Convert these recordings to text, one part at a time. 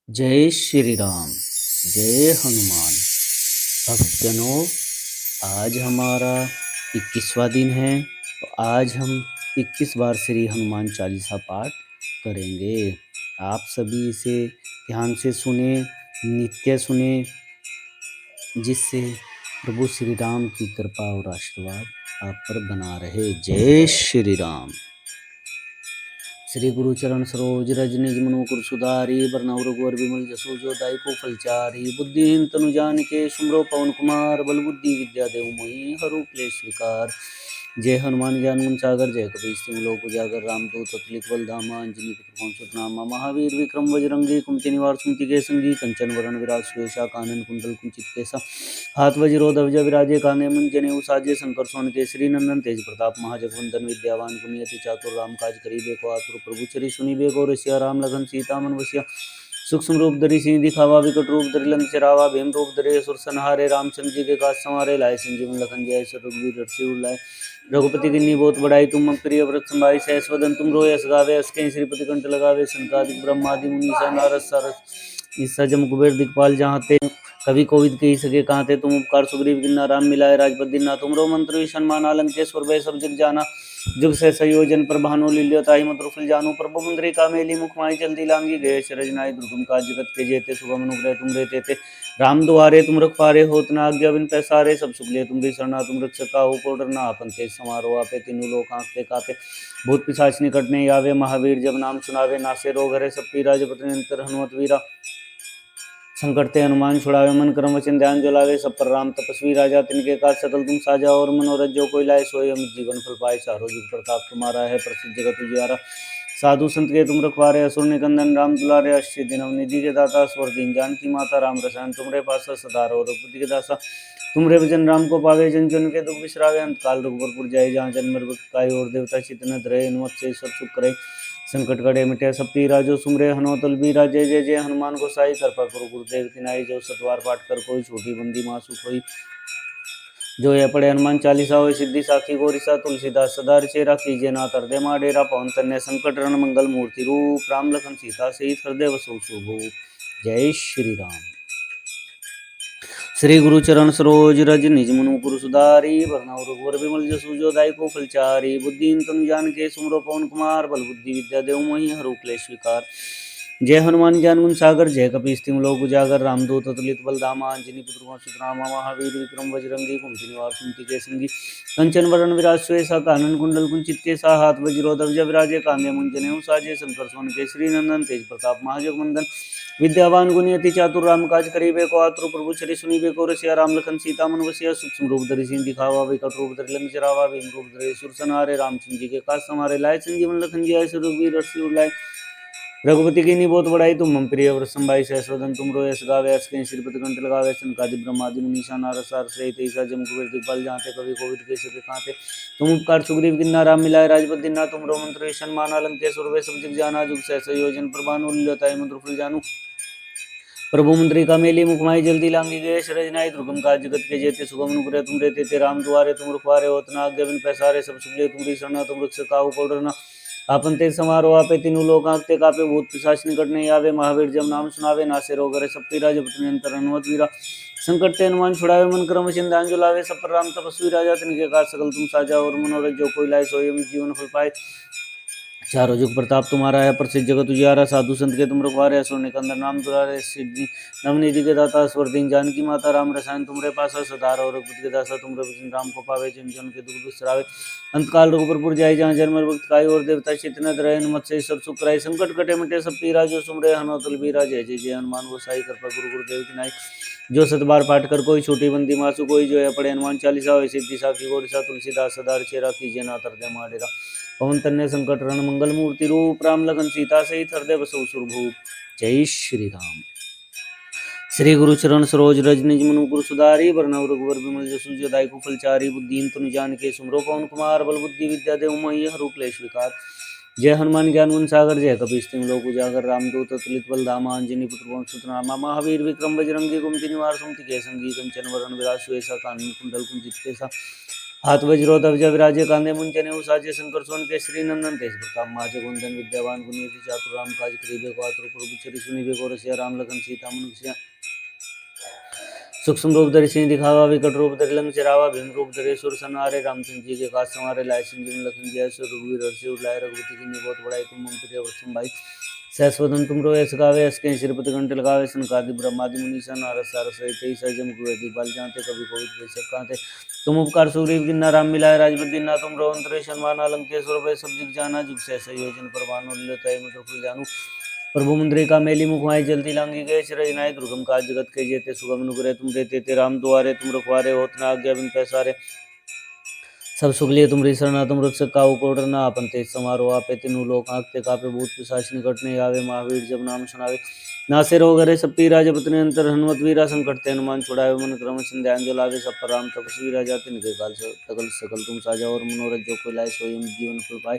जय श्री राम। जय हनुमान। भक्तजनों, आज हमारा 21वां दिन है। तो आज हम 21 बार श्री हनुमान चालीसा पाठ करेंगे। आप सभी इसे ध्यान से सुने, नित्य सुने, जिससे प्रभु श्री राम की कृपा और आशीर्वाद आप पर बना रहे। जय श्री राम। श्री गुरु चरण सरोज रज निज मनु कुर सुधारी, बरनउँ रघुवर विमल जसु जो दायको फलचारी। बुद्धिहीन तनु जानिके सुमिरौ पवन कुमार, बल बुद्धि विद्या देहु मोहि हरहु क्लेश विकार। जय हनुमान ज्ञान गुण सागर, जय कपीस तिहुँ लोक उजागर, रामदूत अतुलित बल धामा, अंजनी पुत्र पवन सुत नामा। महावीर विक्रम बजरंगी, कुमति निवार सुमति के संगी, कंचन वरण विराज सुवेशा, कानन कुंडल कुंचित केसा। हाथ वज्रो ध्वजा विराजे, कांधे मुंज जनेऊ साजे, शंकर सोन केसरी नंदन तेज प्रताप महाजगवंदन। विद्यावान गुणियति चातुर, राम काज करिबे को आतुर, प्रभु चरि सुनिबे को रसिया। राम लखन सीता मन बसिया, सूक्ष्म रूप धरि सिंह दिखावा, विकट रूप धरि लंक जरावा। भीम रूप धरि असुर संहारे, रामचंद्र जी के काज संवारे। लाए संजीवन लखन जियाय, रघुवीर हर्षि उर लाए। रघुपति किन्नी बहुत बड़ाई, तुम मम प्रिय व्रत संभाई। सहस वदन तुम रोय यस गावे, अस कहीं श्रीपति कंठ लगावे। सनकादिक ब्रह्मादि मुनीसा, नारद सारद ईसा जम कुबेर दिखपाल। जहाँ ते कवि कोविद कही सके कहाँ, तुम उपकार सुग्रीव किन्ना राम मिलाए। राजपद दीन्ना तुमरो मंत्र विषण माना, लंकेश्वर भय सब जग जाना। जुग से संयोजन पर भानु लील्यो, ताहि मधुर फल जानू। प्रभु मुद्रिका मेली मुख माहि, जल्दी लांगी गए शरज नाहि। दुर्गम काज जगत के जेते, सुगम अनुग्रह तुम रे तेते। राम दुआरे तुम रखवारे, होत न आज्ञा बिन पैसारे। सब सुख ले तुम सरना, तुम रक्षक काहू को डरना। आपन तेज समारोह आपे, तीनों लोक कांपते कापे। भूत पिशाच निकट नहीं आवे, महावीर जब नाम सुनावे। नासे रोग हरे सब पीरा, जपत निरंतर हनुमत वीरा। संकट ते हनुमान छुड़ावे, मन क्रम वचन ध्यान जो लावे। सब पर राम तपस्वी राजा, तिनके काज सकल तुम साजा। और मनोरथ जो कोई लाए, सोई अमित जीवन फल पाए। चारों जुग प्रताप तुम्हारा है, प्रसिद्ध जगत उजियारा। साधु संत के तुम रखवारे, असुर निकंदन राम दुलारे। अष्ट सिद्धि नवनिधि के दाता, स्वर दीन जानकी माता। राम रसायन तुमरे पासा, सदा रहो रघुपति के दासा। तुमरे भजन राम को पावे, जन जन के दुख बिसरावे। अंत काल रघुबर जाए, जहाँ जन्म मृत्यु पाए। और देवता चित्त न धरे, हनुमत से सब सुख करे। संकट कटे मिटे सब पीरा, जो सुमरे हनुमत बीरा। जय जय जय हनुमान गोसाई, कृपा करो गुरुदेव की नाई। जो सतवार पाठ कर कोई, छोटी बंदी मासु कोई। जो ये पढ़े हनुमान चालीसा, होय सिद्धि साखी गौरीसा। तुलसीदास सदा रिचे राखी, जे ना तर दे मा डेरा। पवन तन्य संकट रण मंगल मूर्ति रूप, राम लखन सीता सहित हृदय बसौ सुभूप। जय श्री राम। श्री गुरु चरण सरोज रज निज मनु कुरु सुधारी, बरनउँ रघुवर विमल जसु जो दायको फलचारी। बुद्धिहीन तनु जानिके सुमिरौ पवन कुमार, बल बुद्धि विद्या देहु मोहि हरहु क्लेश विकार। जय हनुमान ज्ञान गुण सागर, जय कपीस तिहुँ लोक उजागर। रामदूत अतुलित बल धामा, अंजनी पुत्र पवन सुत नामा। महावीर विक्रम बजरंगी, कुमति निवार सुमति के संगी। कंचन वरण विराज सुवेशा, कानन कुंडल कुंचित केसा। हाथ वज्रो ध्वजा विराजे, कांधे मुंज जनेऊ साजे। शंकर सोन केसरी नंदन, तेज प्रताप महाजगवंदन। विद्यावान गुणियति चातुर, राम काज करिबे को आतुर। प्रभु चरि सुनिबे को रसिया, राम लखन सीता मन बसिया। सूक्ष्म रूप धरि सिंह दिखावा, विकट रूप धरि लंक जरावा। भीम रूप धरि असुर संहारे, रामचंद्र जी के काज संवारे। लाए संजीवन लखन जियाय, रघुवीर हर्षि उर लाए। रघुपति की नी बहुत बड़ाई, तुम मम प्रिय व्रत संभाई। सहस वदन तुम रोय यस गावे, अस कहीं श्रीपति कंठ लगावे। सनकादिक ब्रह्मादि मुनीसा, नारद सारद सहित ईसा जम कुबेर दिखपाल। जहाँ ते कवि कोविद कहि सके कहाँ ते, तुम उपकार सुग्रीव किन्ना राम मिलाए। राजपद दीन्ना तुमरो मंत्र विषण माना, लंकेश्वर भय सब जग जाना। जुग सहस योजन पर भानु लील्यो, ताहि मधुर फल जानू। प्रभु मुद्रिका मेली मुख माहि, जल्दी लांगी गए शरज नाहि। दुर्गम काज जगत के जेते, सुगम अनुग्रह तुम रे तेते। राम दुआरे तुम रखवारे, होत न आज्ञा बिन पैसारे। सब सुख ले तुमरी शरणा, तुम रक्षक काहू को डरना। आपन तेज समारोह आपे, तीनों लोक कांपते कापे। भूत पिशाच निकट नहीं आवे, महावीर जब नाम सुनावे। नासे रोग हरे सब पीरा, जपत निरंतर हनुमत वीरा। संकट ते हनुमान छुड़ावे, मन क्रम वचन ध्यान जो लावे। सब पर राम तपस्वी राजा, तिनके काज सकल तुम साजा। और मनोरथ जो कोई लाए, सोई अमित जीवन फल पाए। चारों जुग प्रताप तुम्हारा है, प्रसिद्ध जगत उजियारा। साधु संत के तुम रखवारे, असुर निकंदन राम दुलारे। सिद्धि नवनिधि के दाता, स्वर दीन जानकी माता। राम रसायन तुमरे पासा, सदा रहो रघुपति के दासा। तुमरे भजन राम को पावे, जन जन के दुख बिसरावे। अंत काल रघुबर जाय, जहाँ जन्म भक्त काई। और देवता चित्त न धरे, हनुमत से सब सुख कराई। संकट कटे मिटे सब पीरा, जो सुमरे हनुमत बीरा। जय जय जय हनुमान गोसाई, कृपा गुरु गुरुदेव की नाई। जो सतबार पाठ कर कोई, छोटी बंदी मासु कोई। जो है पढ़े हनुमान चालीसा, होय सिद्धि साखी गौरीसा। तुलसीदास सदा रिचे राखी, जे ना तर दे मा डेरा। पवन तन्य संकट रण मंगल मूर्ति रूप, राम लखन सीता सहित हृदय बसौ सुरभूप। जय श्री राम। श्री गुरु चरण सरोज रज निज मनु कुरु सुधारी, बरनउँ रघुवर विमल जसु जो दायको फलचारी। बुद्धिहीन तनु जानिके सुमिरौ पवन कुमार, बल बुद्धि विद्या देहु मोहि हरहु क्लेश विकार। जय हनुमान ज्ञान गुण सागर, जय कपीस तिहुँ लोक उजागर। रामदूत अतुलित बल धामा, अंजनी पुत्र पवन सुत नामा। महावीर विक्रम बजरंगी, कुमति निवार सुमति के संगी। कंचन वरण विराज सुवेशा, कानन कुंडल कुंचित केसा। हाथ वज्रो ध्वजा विराजे कांधे मुंजने उसाजे शंकर सोन के श्री नंदन तेज प्रताप महाजय कुंदन विद्यावान गुणी चातुर राम काज करीबे को आतुर प्रभु चरि सुनीबे को रसिया राम लखन सीता मनुष्य सूक्ष्म रूप धरि सिंह दिखावा विकट रूप धरि लंक चरावा भीम रूप धरि सुर संहारे रामचंद्र जी के काज संवारे लाए संजीवन लखन जय सो रघुवीर हर्षि उलाए रघुपति की बहुत बड़ाई तुम मम प्रिय वत्सम भाई सहस्वदन तुम रो ऐस गावे असके श्रीपति कंठ लगावे सनकादि ब्रह्मादि मुनीसा नारद सारस सहित सजम कुवेदी बाल जानते कभी कोविद कैसे कांते तुम उपकार सुग्रीव जिन्ना राम मिलाए राजपति दीन्ना तुम रो अंतरेशन माना लंकेश्वर भय सब जिग जाना जुग सहस योजन पर भानु लीलताय मधुर जानू प्रभु मुद्रिका मेली मुखमाई जल्दी लांगी गए चिरजनाय दुर्गम काज जगत के जेते सुगम अनुग्रह तुम देते ते राम दुआरे तुम रखवारे होत न आज्ञा बिन पैसारे सब सुख लिए तुम शरणा तुम रक्षक काहू को डरना आपन तेज समारोह आपे तीनों लोक आंकते कापे भूत पिशाच निकट नहीं आवे महावीर जब नाम सुनावे नासे रोग हरे सब पीरा जपत निरंतर हनुमत वीरा संकट ते हनुमान छुड़ावे मन क्रम ध्यान जो लावे सब पर राम तपस्वी राजा तिनके काल सकल सकल तुम साजा और मनोरथ जो कोई लाए सोई जीवन फल पाए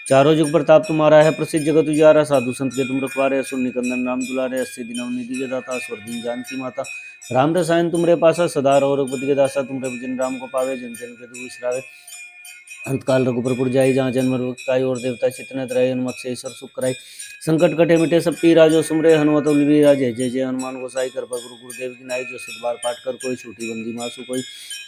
चारों जुग प्रताप तुम्हारा है प्रसिद्ध जगत उजारा साधु संत के तुम रखवारे असुर निकंदन राम दुलारे 80 दिनों निधि के दाता स्वर दिन जानकी माता राम रसायन तुमरे पासा सदा रहो रघुपति के दासा तुमरे भजन राम को पावे जन जन के दुख बिसरावे अंतकाल रघुपुर जाई जहाँ जन्म ताई और देवता चितनत रहे हनुमत से ईश्वर सुख कराई संकट कटे मिटे सब पीरा जो सुमरे हनुमत उलवीरा जय जय जय हनुमान गोसाई कृपा गुरु गुरुदेव की नाई जो सत बार पाठ कर कोई छूटी बंदी मासु कोई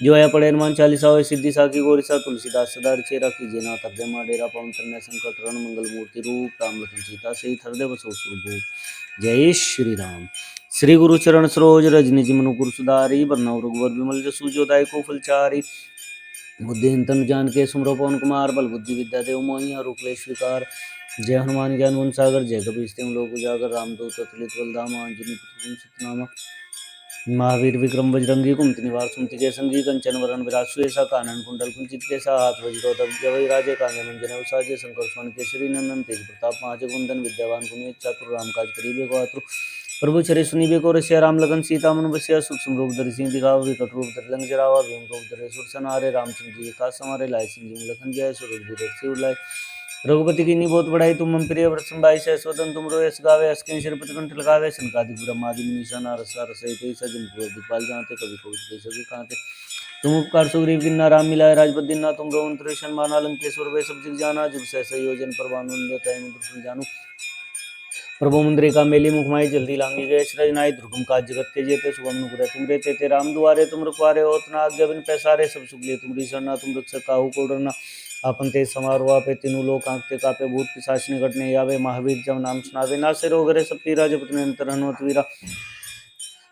जो है पढ़े हनुमान चालीसा हो सिद्धि साखी गोरिसा तुलसीदास सदा चेरा कीजिए ना तब माँ डेरा पवन तरने संकट रण मंगल मूर्ति रूप राम लखन सीता सही हृदय बसो सुरभूप जय श्री राम श्री गुरु चरण सरोज रजनि जिमनु गुरु सुधारी बरनौ रघुवर विमल जसु जो दायको फलचारी बुद्धिहीन तनु जान के सुमरो पवन कुमार बल बुद्धि विद्या देव मोहि हरु क्लेश विकार जय हनुमान ज्ञान गुण सागर जय कपीस तिम लोक उजागर रामदूत अतुलित बलधामा अंजनी पुत्र सतनामा महावीर विक्रम बजरंगी कुमति निवार सुमति जय संगी कंचन वरण विराज सुएसा कानन कुंडल कुंचित केसा हाथ वज्रो दवि राजे कांधे मुंजने उसाजे शंकर स्वर्ण केसरी नंदन तेज प्रताप महाजय कुंदन विद्यावान गुणी चातुर राम काज करीबे को आतुर प्रभु चरि सुनीबे को रसिया राम लगन सीता मन बसिया सूक्ष्म रूप धरि सिंह दिखावा विकट रूप धरि लंक जरावा भीम रूप धरि सुर संहारे रामचंद्र जी के काज संवारे लाए संजीवन लखन जय सो रघुवीर हर्षि उलाए रघुपति की बहुत बड़ाई तुम मम प्रिय व्रतम भाई सहस्वदन तुम रो यस गावे अस्किन श्रीपति कंठ लगावे सनकादि ब्रह्मादि मुनीसा नारद सारस सहित सजन दिपाल जानते कभी कोविद कैसे कांते तुम उपकार सुग्रीव किन्ना राम मिलाए राजपद दीन्ना तुम रो अंतरेशन माना लंकेश्वर भय सब जिग जाना जुग सहस योजन पर भानु जानू प्रभु मुद्रिका मेली मुखमाई जल्दी लांगी गए सृजनाई दुर्गम काज जगत के जेते सुगम अनुग्रह तुम रहते ते राम दुआरे तुम रखवारे होत न आज्ञा बिन पैसारे सब सुख लिए तुम शरणा तुम रक्षक काहू को डरना आपन तेज समारोह पे तीनों लोक आंकते कापे भूत पिशाच निकट नहीं आवे महावीर जब नाम सुनावे नासे रोग हरे सब पीरा जपत निरंतर हनुमत वीरा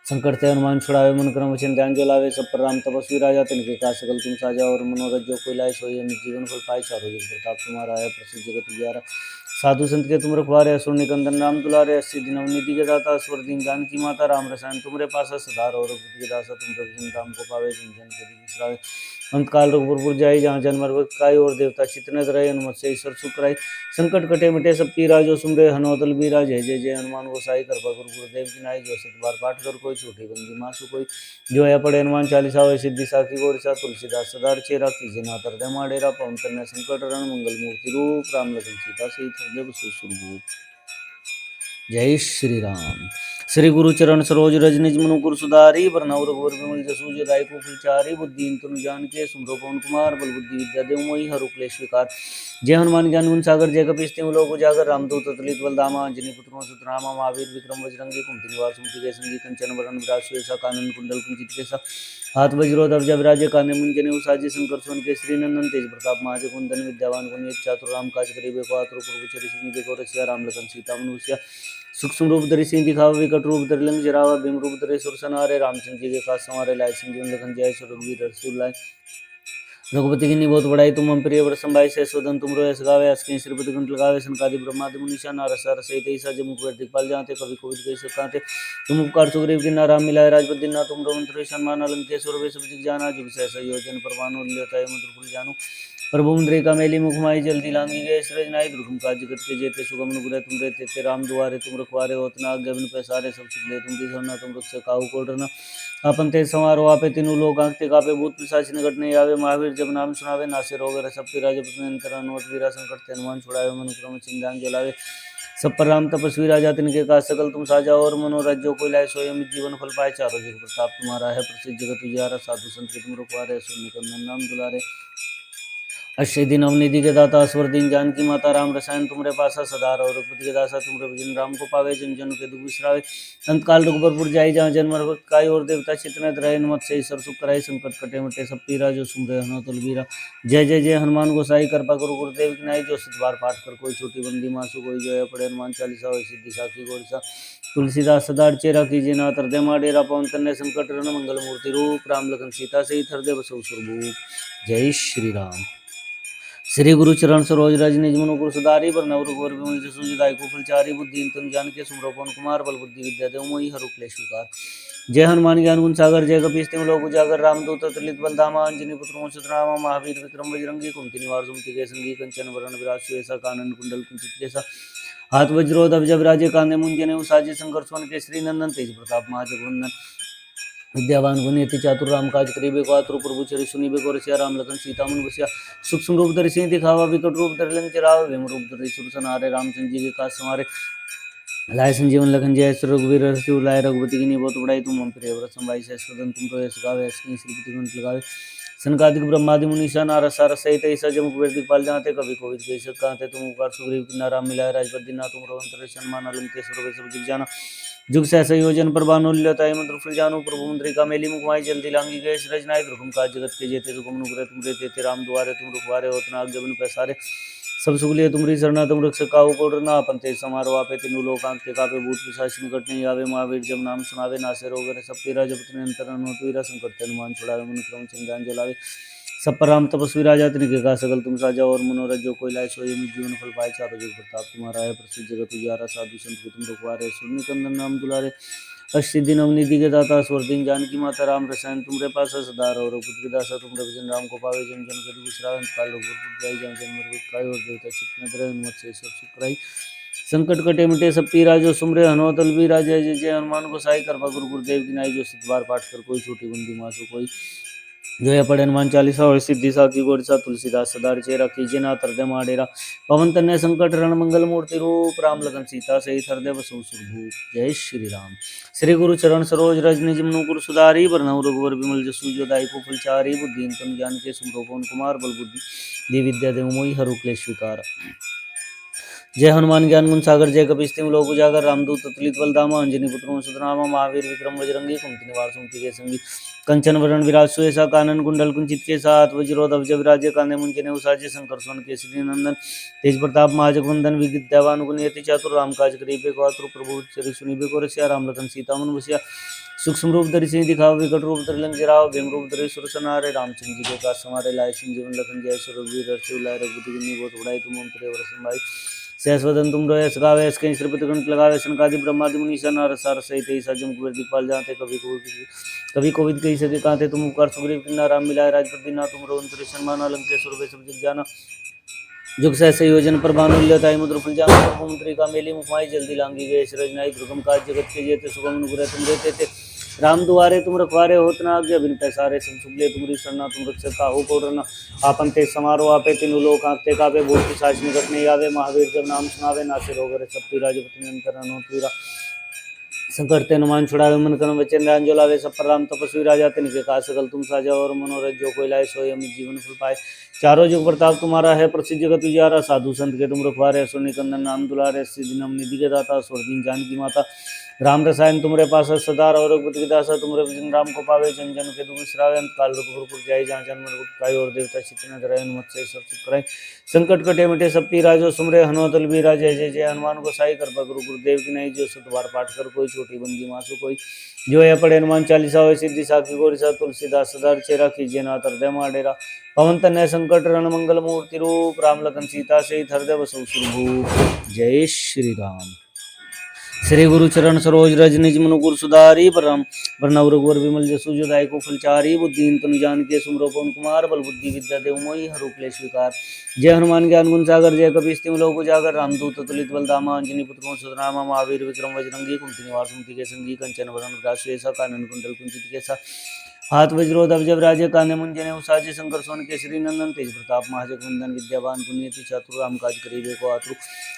संकट से हनुमान छुड़ावे मन क्रम वचन ध्यान जो लावे सब पर राम तपस्वी राजा तिनके काज सकल तुम साजा और मनोरथ जो कोई लाए सोई जीवन फल पाए चारों जुग प्रताप तुम्हारा है प्रसिद्ध जगत उजियारा साधु संत के तुम रखवारे असुर निकंदन राम दुलारे 80 दिनों निधि के दाता स्वर दिन जानकी माता राम रसायन तुमरे पासा सदा रहो रघुपति के दासा तुम जन राम को पावे जन जन के बिसरावे अंतकाल रघुपुर जाई जहाँ जन्म काय और देवता चितनत रहे हनुमत से ईश्वर सुख कराई संकट कटे मिटे सब पीरा जो सुमरे हनुमत बीरा जय जय जय हनुमान गोसाई कृपा गुरु गुरुदेव की नाई जो सत बार पाठ कर कोई छोटी बंदी मासु कोई जो है पढ़े हनुमान चालीसा हो सिद्धि साखी गोरिसा तुलसीदास सदा चेरा कीजिए ना तरदे माँ डेरा पवन तरने संकट रण मंगल मूर्ति रूप राम लखन सीता सहित हृदय सुरभूप जय श्री राम श्री गुरु चरण सरोज रजनिज मनु गुरु सुधारी बरनौ रघुवर विमल जसु जो दायको फलचारी बुद्धिहीन तनु जान के सुमरो पवन कुमार बल बुद्धि विद्या देव मोहि हरु क्लेश विकार जय हनुमान ज्ञान गुण सागर जय कपीस तिम लोक उजागर रामदूत अतुलित बलधामा अंजनी पुत्र सतनामा महावीर विक्रम बजरंगी कुमति निवार सुमति जय संगी कंचन वरण विराज सुएसा कानन कुंडल कुंचित केसा हाथ वज्रो ध्वजा विराजे कांधे मुंजने उसाजे शंकर सोन केसरी नंदन तेज प्रताप महाजय कुंदन विद्यावान गुणी चातुर राम काज करीबे को आतुर प्रभु चरि सुनीबे को रसिया राम लखन सीता मनुष्य सूक्ष्म रूप धरि सिंह दिखावा विकट रूप धरि लंक जरावा भीम रूप धरि सुर संहारे रामचंद्र जी के काज संवारे लाए संजीवन लखन जय सो रघुवीर हर्षि उलाए रघुपति की बहुत बड़ाई तुम मम प्रिय व्रतम भाई सहस्वदन तुम रो यस गावे अस्किन श्रीपति कंठ लगावे सनकादि ब्रह्मादि मुनीसा नारद सारस सहित सजन मुख दिखपाल जानते कभी कोविद कैसे कांते तुम उपकार सुग्रीव किन्ना राम मिलाए राजपद दीन्ना तुम रो अंतरेशन माना लंकेश्वर भय सब जिग जाना जुग सहस योजन पर भानु लीलताय मधुर फल जानू प्रभु मुद्रिका मेली मुखमाई जल्दी लांगी गए सृजनाई दुर्गम काज जगत के जेते सुगम अनुग्रह तुम रहते ते राम दुआरे तुम रखवारे होत न आज्ञा बिन पैसारे सब सुख ले तुम शरणा तुम रक्षक काहू को डरना आपन तेज समारोह आपे तीनों लोग आंकते कापे भूत पिशाच निकट नहीं आवे महावीर जब नाम सुनावे नासे रोग हरे सब पीरा जपत निरंतर हनुमत वीरा संकट ते हनुमान छुड़ावे मन क्रम चिंतान जलावे सब पर राम तपस्वी राजा तिनके का सकल तुम साजा और मनोरथ जो कोई लाए सोयम जीवन फल पाए चारों जग प्रताप तुम्हारा है प्रसिद्ध जगत उजियारा साधु संत के तुम रखवारे सुन निकंदन नाम दुलारे अष्टय दिन अवनिधि के दाता स्वर दिन जानकी माता राम रसायन तुमरे पासा सदा रहो रघुपति के दासा तुमरे भजन राम को पावे जन जन के दुख बिसरावे अंत काल रघुबरपुर जाई जहाँ जन्म रघुत काय और देवता चितन रहे नमत से सर सुख कराई संकट कटे मटे सब पीरा जो सुमरे हनुमत बलबीरा जय जय जय हनुमान गोसाई कृपा करो गुरुदेव की नाई जो सतबार पाठ कर कोई छोटी बंदी मासु कोई जय पड़े हनुमान चालीसा हो सिद्धि साखी गोरसा तुलसीदास सदा चेरा कीजिए नाथ हृदय माडेरा पवन तन्ने संकट रन मंगल मूर्ति रूप राम लखन सीता सहित हृदय बसो सुरभूप जय श्री राम। श्री गुरु चरण सरोज रज निज मनु गुरु सुधारी पर नवर गोर विमल जसु दाई को फलचारी बुद्धि तन जान के सुमरो पवन कुमार बल बुद्धि विद्या देव मोहि हरु क्लेश विकार जय हनुमान ज्ञान गुण सागर जय कपीस तिम लोक उजागर रामदूत अतुलित बल धामा अंजनी पुत्र मोचत रामा महावीर विक्रम बजरंगी कुमति निवार सुमति के संगी कंचन वरण विराज सुएसा कानन कुंडल कुंचित केसा हाथ वज्रोध अवज विराजे कांधे मुंजने साजे शंकर सोन केसरी नंदन तेज प्रताप महाजगवंदन विद्यावान गुणियति चातुर राम काज करिबे को आतुर प्रभु चरि सुनिबे को रसिया राम लखन सीता मन बसिया सूक्ष्म रूप धरि सिंह दिखावा विकट रूप धरि लंक चराव विम रूप धरि सुर सनारे रामचंद्र जी के काज समारे लाय संजीवन लखन जय श्री रघुवीर हर्षि लाय रघुपति की बहुत बड़ाई तुम हम प्रिय व्रत संभाई सदन तुम तो यश गावे ऐसी श्रीपति ग्रंथ लगावे सनकादिक ब्रह्मादि मुनीषा नारद सारद सहित ऐसा जम कुबेर दिखपाल जाते कभी कोविद कही सकते तुम उपकार सुग्रीव की नाराम मिलाए राजपद दीना तुम रवंतर सन्मान अलंकेश्वर सब जग जाना जुग सहस योजन पर बानुल्यताय मंत्र फल जानो प्रभु मुद्रिका मेली मुखमाई जल्दी लांगी गए रचनाय दुर्गम काज जगत के जेते सुगम नुग्रह तुम रे तेते राम दुआरे तुम रुखवारे होतना जबन पैसारे सब सुगलिय तुमरी शरणा तुम रक्षक काहू को डरना अपन तेज समारो आपे तीनों लोकांत के कापे भूत पिशाच निकट नहीं आवे महावीर जब नाम सुनावे नासे रोग रे सब पीरा जपत निरंतर अनुतवीरा संकट हनुमान छुड़ावे मन क्रम चंद्रान जलावे सब पर राम तपस्वी राजा तिनके का सकल तुम साजा और मनोरथ जो कोई लाए सोई जीवन फल पाए चारों जग प्रताप तुम्हारा है प्रसिद्ध जगत उजियारा साधु संत के तुम रखवारे सुन निकंदन नाम दुलारे अष्टसिद्धि नवनिधि के दाता स्वर दिन जानकी माता राम रसायन तुमरे पास सदा रहो रघुपति के दासा तुम भजन राम को पावे जन जन के दुख बिसरावे काल रघुपति जाई जहाँ जन्म रघुपति काय और देवता चित्त रहे हनुमत से सब सुख कराई संकट कटे मिटे सब पीरा जो सुमरे हनुमत बलबीरा जय जय जय हनुमान गोसाई कृपा गुरु गुरुदेव की नाई जो सतबार पाठ कर कोई छोटी बंदी मासु कोई जो है पढ़े हनुमान चालीसा और सिद्धि साखी गोरसा तुलसीदास सदा चेरा कीजिए नाथ हृदय माडेरा पवन तन्ने संकट रण मंगल मूर्ति रूप राम लखन सीता सहित हृदय बसु सुरभूप जय श्री राम। श्री गुरु चरण सरोज रज निज मनु गुरु सुधारी बरनऊ रघुवर विमल जसु जो दाई को फलचारी बुद्धि तन जान के सुमरो पवन कुमार बल बुद्धि दी विद्या देव मोहि हरु क्लेश विकार जय हनुमान ज्ञान गुण सागर जय कपीस तिम लोक उजागर रामदूत अतुलित बल धामा अंजनी पुत्र सुतनामा महावीर विक्रम बजरंगी कुमति निवार सुमति के संगी कंचन वरण विराज सुएसा कानन कुंडल कुंचित के साथ वज्रोध अवज विराजे कांधे मुंजने उसाजे शंकर सोन केसरी नंदन तेज प्रताप महाजगवंदन विद्यावान गुणियति चातुर राम काज करिबे को आतुर प्रभु चरि सुनिबे को रसिया राम लखन सीता मन बसिया सूक्ष्म रूप धरि सिंह दिखाओ विकट रूप धरि लंक जराव भीम रूप धरि सुर सनारे रामचंद्र जी के काज समारे लाए संजीवन लखन जय श्री रघुवीर हर्षि लाय रघुपति की बहुत बड़ाई तुम हम प्रिय व्रत संभाई सहस्वदन तुम रोए सगावे इसके श्रीपति ग्रंथ लगावे सनकादि ब्रह्मादि मुनीषा नारद सारद सहित ऐसा जम कुबेर दिखपाल जाते कभी कोविद कही सके कांते तुम उपकार सुग्रीव की नाराम मिलाए राजपद दीना तुम रवंतर सन्मान अलंकेश्वर सब जग जाना जुग सहस योजन पर बानुल्यताय मुद्र फल जानो प्रभु मुद्रिका मेली मुखमाई जल्दी लांगी गए रचनाई दुर्गम काज जगत के जेते सुगम अनुग्रह तुम देते थे राम दुआरे तुम रखवारे होतना आज्ञा बिन पैसारे सब सुगले तुमरी शरणा तुम रक्षक काहू को डरना आपन ते समारो आपे तीनों लोक आंते कापे भूत पिशाच निकट नहीं आवे महावीर जब नाम सुनावे नासे रोग रे सब पीरा जपत निरंतर अनुतवीरा संकट ते हनुमान छुड़ावे मन कर्म वचन ध्यान जो लावे सब पर राम तपस्वी राजा तिनके का सकल तुम साजा और मनोरथ जो कोई लाए सोई अमित जीवन फल पाए चारों जुग प्रताप तुम्हारा है प्रसिद्ध जगत उजियारा साधु संत के तुम रखवारे असुर निकंदन नाम दुलारे सिद्धि नम निधि के दाता स्वर दिन जानकी माता राम रसायन तुमरे पास सदा रहो रघुपति के दासा तुमरे भजन राम को पावे जन जन के दुख बिसरावे अंत काल रघुपुर जाई जहाँ जन्म रघुपति और देवता चित्त न धरे हनुमत से सब सुख कराए संकट कटे मिटे सब पीरा जो सुमरे हनुमत बलबीरा जय जय जय हनुमान गोसाई कृपा गुरु गुरुदेव की नहीं जो सतबार पाठ कर कोई छोटी बंदी मासु कोई जो है पढ़े हनुमान चालीसा हो सिद्धि साखी गोरसा तुलसीदास सदा चेरा कीजिए नाथ हृदय माडेरा पवन तनय संकट रण मंगल मूर्ति रूप राम लखन सीता सहित हृदय बसु सुरभूप जय श्री राम। श्री गुरु चरण सरोज रज निज मनु गुरु सुधारी परम वरनव रघुवर विमल जसु जो दाई को फलचारी बुद्धि तनु जान के सुमरो पवन कुमार बल बुद्धि विद्या देव मोहि हरु क्लेश विकार जय हनुमान ज्ञान गुण सागर जय कपीस तिम लोक उजागर रामदूत अतुलित बल धामा अंजनी पुत्र सुतनामा महावीर विक्रम बजरंगी कुमति निवार सुमति के संगी कंचन वरण विराज सुएसा कानन कुंडल कुंचित केसा हाथ वज्रोधव जब राजे काने मुंजने उसाजे शंकर सोन केसरी नंदन तेज प्रताप महाजगवंदन विद्यावान पुण्यति चातुर राम काज करीबे को आतुर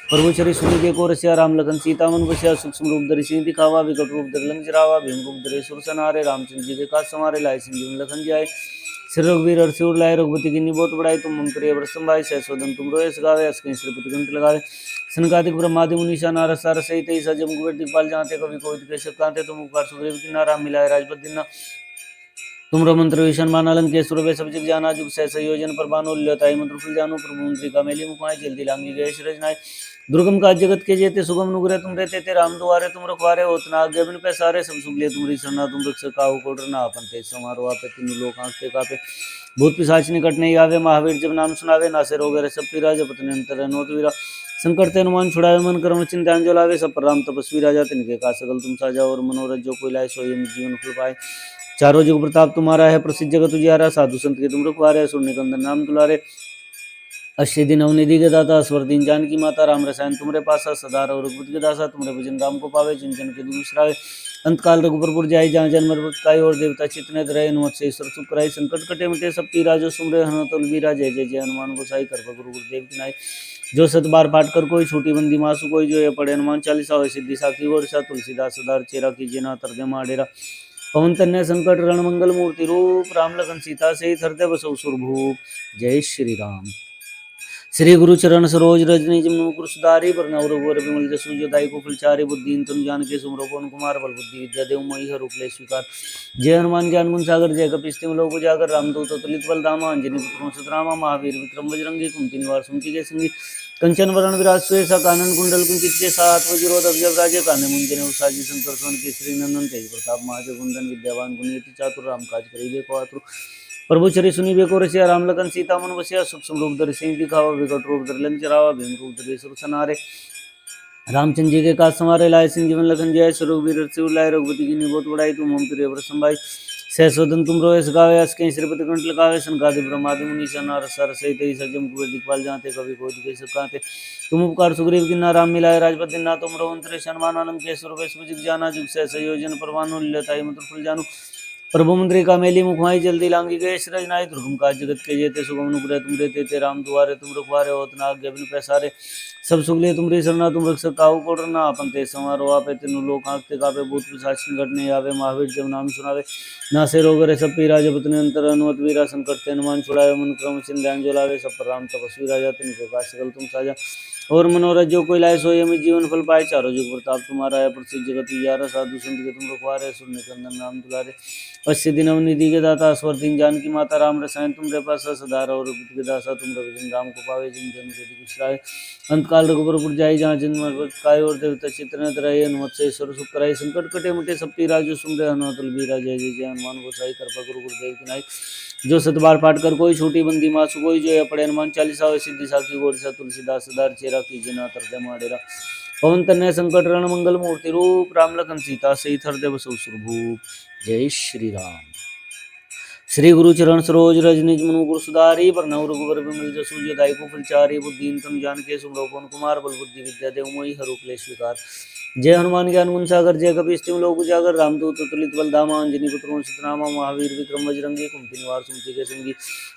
प्रभु चरि सुनिबे को रसिया राम लखन सीता मन बसिया सूक्ष्म रूप धरि सिंह दिखावा विकट रूप धरि लंक जरावा भीम रूप धरि सुर सनारे रामचंद्र जी के काज समारे लाए सिंह लखन जाए श्री रघुवीर हर्षि लाए रघुपति की बहुत बढ़ाई तुम मम प्रिय व्रतम भाई सहसोदन तुम रोए गावे अस्कि श्रीपति कंठ लगावे सनकादिक ब्रह्मादि मुनीषा नारद सार सहित सजम कुबेर दिखपाल जाते कवि कोविद कैसे कांते तुम उपकार सुग्रीव की नाराम मिलाए राजपद दिना तुम मंत्र विषण माना लंकेश्वर वे सब जग जाना जुग सहस योजन पर बानो लताई मंत्र फुल जानो प्रभु मंत्री का मेली मुखाए जल्दी लांगी गए शरज नाय दुर्गम काज जगत के जेते सुगम नुग्रह तुम रहते ते राम दुआरे तुम रखवारे होतना आज्ञा बिन पैसारे सब सुख ले तुमरी सरना तुम रख सकाओ कोडरना अपन ते समारो आपे तीन लोक आंखते कापे भूत पिशाच निकट नहीं आवे महावीर जब नाम सुनावे नासे रोग रहे सब पीरा जब पतन अंतर नोत वीरा संकट ते अनुमान छुड़ावे मन कर्म चिंतान जो लावे सब पर राम तपस्वी राजा तिनके का सकल तुम साजा और मनोरथ जो कोई लाए सोई जीवन फल पाए चारों जुग प्रताप तुम्हारा है प्रसिद्ध जगत उजियारा साधु संत के तुम रखवारे असुर निकंदन नाम दुलारे अष्ट दिन अवनिधि के दाता स्वर दिन जानकी माता राम रसायन तुमरे पासा सदा रघु रघुपति के दासा तुमरे भजन राम को पावे चिंतन के दूसरावे अंतकाल रघुपुर जाय जहाँ जन्म काय और देवता चितने रहे नुमत से ईश्वर सुख कराई संकट कटे मिटे सब पीरा जो सुमरे हनुमत वीरा जय जय जय हनुमान गोसाई कृपा गुरु गुरुदेव की नाई जो सत बार पाठ कर कोई छोटी बंदी मासु कोई जो ये पढ़े हनुमान चालीसा हो सिद्धि साखी और सा तुलसीदास सदार चेरा कीजिए ना तर दे माडेरा पवन तन्य संकट रण मंगल मूर्ति रूप राम लखन सीता से हृदय बसौ सुरभूप जय श्री राम। श्री गुरु चरण सरोज रजनी जम मुकुर सुधारी वरनौ रघुवर विमल जसु जदाई को फलचारी बुद्धि तुम जान के सुमरो पवन कुमार बल बुद्धि विद्या देव मई रूप ले स्वीकार जय हनुमान ज्ञान गुण सागर जय कपिस्तिम लोक जागर रामदूत तुलित बल धामा अंजनी पुत्र सुतरामा महावीर विक्रम बजरंगी कुंती निवार सुमति के संगी कंचन वरण विराज सुएसा कानन कुंडल कुंचित के साथ वज्रोधव जब राजे काने मुंजने उसाजी शंकर सोन केसरी नंदन तेज प्रताप महाजगवंदन विद्यावान गुणयति चातुर राम काज करीबे को आतुर प्रभु चरि सुनिबे को रसिया राम लखन सीता मन बसिया सूक्ष्म रूप धरि सिंह दिखावा विकट रूप धरि लंक जरावा भीम रूप धरि सुर सनारे रामचंद्र जी के काज समारे लाए सिंह जीवन लखन जय रघुवीर हर्षि लाए रघुपति की बहुत बढ़ाई तुम मम प्रिय व्रतम भाई सहसोदन तुम रोए गावे अस्कि श्रीपति कंठ लगावे सनकादि ब्रह्मादि मुनीषा नारद सार सहित सजम कुबेर दिखपाल जाते कवि कोविद कैसे कांते तुम उपकार सुग्रीव की नाराम मिलाए राजपद दिना तुम रोंतरे शनमान लंकेश्वर वे सब जग जाना जुग सहस योजन परवानु लताई मंत्र फुल जानु प्रभु मंत्री का मेली मुखमाई जल्दी लांगी गए शरज नाय दुर्गम काज जगत के जेते सुगम नुग्रह तुम रहते ते राम दुआरे तुम रखवारे होतना आज्ञा बिन पैसारे सब सुख ले तुमरी सरना तुम रख सकाओ कोडरना अपन ते समारो आपे तीनों लोक आंखते कापे भूत पिशाच निकट नहीं आवे महावीर जब नाम सुनावे नासे रोग रहे सब पीरा जब पतने अंतर अनुमत वीरा संकट ते अनुमान छुड़ावे मन क्रम चिंध्यान जो लावे सब पर राम तपस्वी राजा तिनके का सकल तुम साजा और मनोरथ जो कोई लाए सोई हमें जीवन फल पाए चारों जुग प्रताप तुम्हारा है प्रसिद्ध जगत उजियारा साधु संत के तुम रखवारे सुर निकंदन नाम दुलारे अस्सी दिन अवनिधि के दाता स्वर दिन जानकी माता राम रसायन तुम रे पास सदा और रघुपति के दासा तुम रघुजन राम को पावे जिन जन के दुष्टाय अंतकाल रघुपुर जाई जहाँ जन्म काय और देवता चित्रनत रहे हनुमत से ईश्वर सुख कराई संकट कटे मुटे सब पीरा जो सुमरे हनुमत बीरा जय जय जय हनुमान गोसाई कृपा गुरु गुरुदेव की नाई जो सतबार पाठ कर कोई छोटी बंदी मासु कोई जो पढ़े हनुमान चालीसा हो सिद्धि साखी गोर सा तुलसीदास सदार चेरा कीजिए ना तर दे माडेरा पवन तन्य संकट रण मंगल मूर्ति रूप राम लखन सीता से हृदय बसौ सुरभूप जय श्री राम। श्री गुरु चरण सरोज रजनी मुकुर सुधारी वरनौ रघुवर विमल जसु जदाई को फलचारी बुद्धि तुम जान के सुमरो पवन कुमार बल बुद्धि विद्या देव मोहि रूप ले स्वीकार जय हनुमान ज्ञान गुण सागर जय कपिस्तिम लोक उजागर रामदूत तुलित बल धामा अंजनी पुत्र सुतनामा महावीर विक्रम बजरंगी कुंती निवार सुमति के संगी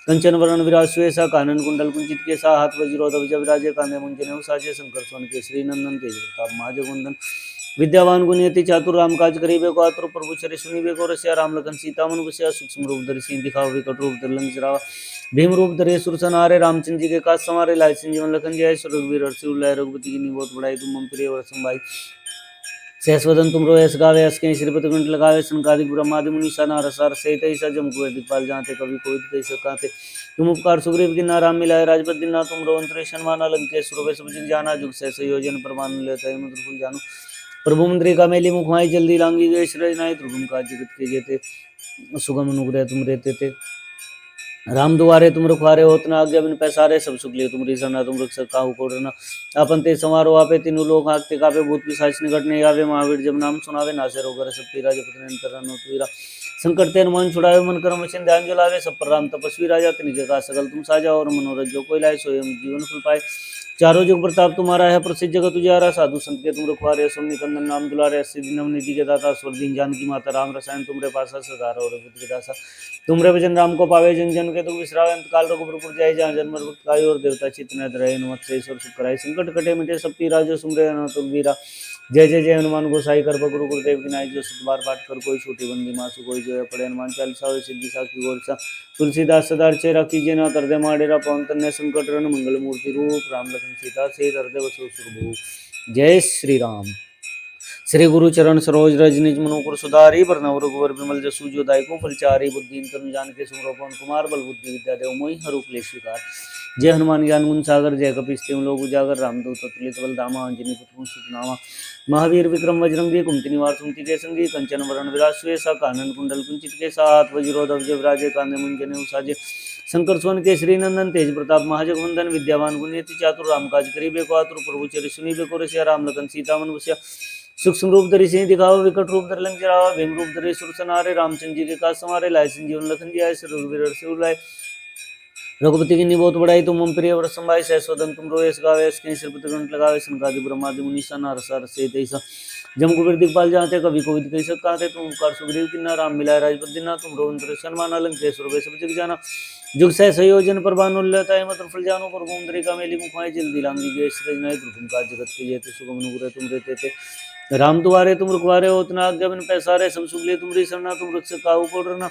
कंचन वरण विराज सुएसा कानन कुंडल कुंचित के सा हाथ वज्रोधव जब राजे कांधे मुंजने उसाजे शंकर सोन के श्री नंदन तेज प्रताप महाजगवंदन विद्यावान गुणयति चातुर राम काज करीबे को आतुर प्रभु चरि सुनिबे को रसिया राम लखन सीता मन बसिया सूक्ष्म रूप धरि सिंह दिखावा विकट रूप धरि लंक जरावा भीम रूप धरि सुर सनारे रामचंद्र जी के काज समारे लाए जीवन लखन जय रघुवीर हर्षि लाए रघुपति की बहुत बढ़ाई तुम मम प्रिय व्रतम भाई सहस्वदन तुम रोए गावे अस्कि श्रीपति कंठ लगावे सनकादिक ब्रह्मादि मुनीषा नारद सार सहित सजम कुबेर दिखपाल जाते कवि कोविद कैसे कांते तुम उपकार सुग्रीव की नाराम मिलाए राजपद दिना तुम रोंतरे शनमाना लंकेश्वर वे सब जग जाना जुग सहस योजन परमान लेते मंत्र फुल जानु प्रभु मंत्री का मेली मुखमाई जल्दी लांगी गए शरज नाय दुर्गम काज जगत के जेते सुगम अनुग्रह तुम रहते थे राम दुआरे तुम रखवारे होतना आज्ञा बिन पैसारे सब सुख लिए तुमरी सरना तुम रख सकाहु कोडरना अपन ते समारो आपे तीनों लोग आंखते कापे भूत पिशाच निकट नहीं आवे महावीर जब नाम सुनावे नासे रोग रहे सब पीरा जब पतने अंतर वीरा संकट ते अनुमान छुड़ावे मन कर्म चिन्ह ध्यान जो लावे सब पर राम तपस्वी राजा तिनके का सकल तुम साजा और मनोरथ जो कोई लाए सोयम जीवन फल पाए चारों जुग प्रताप तुम्हारा है, प्रसिद्ध जगत उजियारा। साधु संत के तुम रखवारे, सुन निकंदन नाम दुलारे। अस्सी दिन नवनिधि के दाता, स्वर दीन जानकी माता। राम रसायन तुमरे पासा, सदा रहो रघुपति के दासा। तुमरे भजन राम को पावे, जन जन के दुख बिसरावे। अंत काल रघुबर पुर जाय, जहाँ जन्म मृत्यु पायो। और देवता चित्त न धरे, हनुमत से ईश्वर सुख कराई। संकट कटे मिटे सब पीरा, जो सुमरे हनुमत वीरा। जय जय जय हनुमान गोसाई कर गुरु गुरुदेव की नाई। जो सिद्ध बार पाठ कर कोई छोटी बंदी मासु कोई। जो है पड़े हनुमान चालीसा, होय सिद्धि साखी गोरसा। तुलसीदास सदा चेरा कीजिए, ना कर दे माडेरा। पवन तनय संकट हरण, मंगल मूर्ति रूप। राम लखन सीता से हृदय बसु सुरभूप। जय श्री राम। श्री गुरु चरण सरोज रज निज मनुपुर सुधारी। बरनउँ रघुवर बिमल जसु जो दायको फलचारी। बुद्धि तनु जानिके सुमिरौ पवन कुमार। बल बुद्धि विद्या देव मोहि हरहु क्लेश विकार। जय हनुमान ज्ञान गुण सागर, जय कपीस तिहुँ लोक उजागर। रामदूत अतुलित बल धामा, अंजनी पुत्र सुत नामा। महावीर विक्रम बजरंगी, कुमति निवार सुमति के संगी। कंचन वरण विराज सुएसा, कानन कुंडल कुंचित केसा। हाथ वज्र ध्वज विराजे, कांधे मुंज जनेऊ साजे। शंकर सुवन केसरी नंदन, तेज प्रताप महाजगवंदन। विद्यावान गुणियति चातुर, राम काज करिबे को आतुर। प्रभु चरित सुनिबे को रसिया, राम लखन सीता मन बसिया। सूक्ष्म रूप धरि सिंह दिखाओ, विकट रूप धरि लंक जरावा। भीम रूप धरि सुर संहारे, रामचंद्र जी के काज संवारे। लाए संजीवन लखन जी आए, श्री रघुवीर हर्षि उर लाए। रघुपति की बहुत बड़ाई, तुम मम प्रिय व्रत संभाई। सहस्वदन तुम रोएस गावे, इसके सिर पर गंठ लगावे। सनकादि ब्रह्मादि मुनीसा, नारद सारद सहित ऐसा। जम कुबेर दिखपाल जाते, कवि कोविद कहि सकाते। तुम उपकार सुग्रीव किन्ना, राम मिलाए राजपद दीना। तुम रोंद्र सन्माना, लंकेश्वर वे सब जग जाना। जुग सह संयोजन प्रभानुल्यता, मत फल जानो। पर मुंद्रिका मेली मुखाए, जल्दी लांगी गए श्री नय। दुर्गम काज जगत के जेते, सुगम अनुग्रह तुम रहते थे। राम दुआरे तुम रुखवारे, होत न आज्ञा बिन पैसारे। सब सुख ले तुमरी सरना, तुम रक्षक काहू को डरना।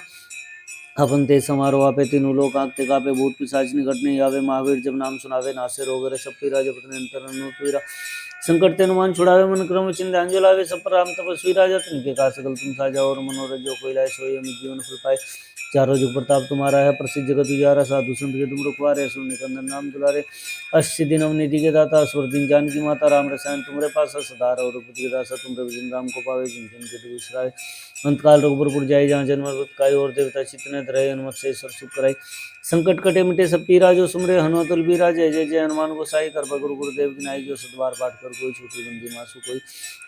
अपन ते समारो आपे, तीनों लोक आंकते कापे। भूत पिशाच निकट नहीं आवे, महावीर जब नाम सुनावे। नासे रोग हरे सब पीरा, जपत निरंतर हनुमत वीरा। संकट ते हनुमान छुड़ावे, मन क्रम वचन ध्यान जो लावे। सब पर राम तपस्वी राजा, तिनके काज सकल तुम साजा। और मनोरथ जो कोई लाए, सोई अमित जीवन फल पाए। चारों जुग प्रताप तुम्हारा है, प्रसिद्ध जगत उजियारा। साधु संत के तुम रखवारे, सुन निकंदन नाम दुलारे। अस्सी दिन नवनिधि के दाता, स्वर दीन जानकी माता। राम रसायन तुमरे पासा, सदा रहो रघुपति के दासा। तुमरे भजन राम को पावे, जिन जन के दुख बिसराए। अंतकाल रघुबर पुर जाई, जहाँ जन्म मृत्यु पाई। और देवता चित्त न धरे, हनुमत से ईश्वर सुख कराई। संकट कटे मिटे सब पीरा, जो सुमरे हनुमत बलबीरा। जय जय जय हनुमान गोसाई कर गुरु गुरुदेव की नाई। जो सतबार पाठ कर कोई छोटी बंदी मासु कोई।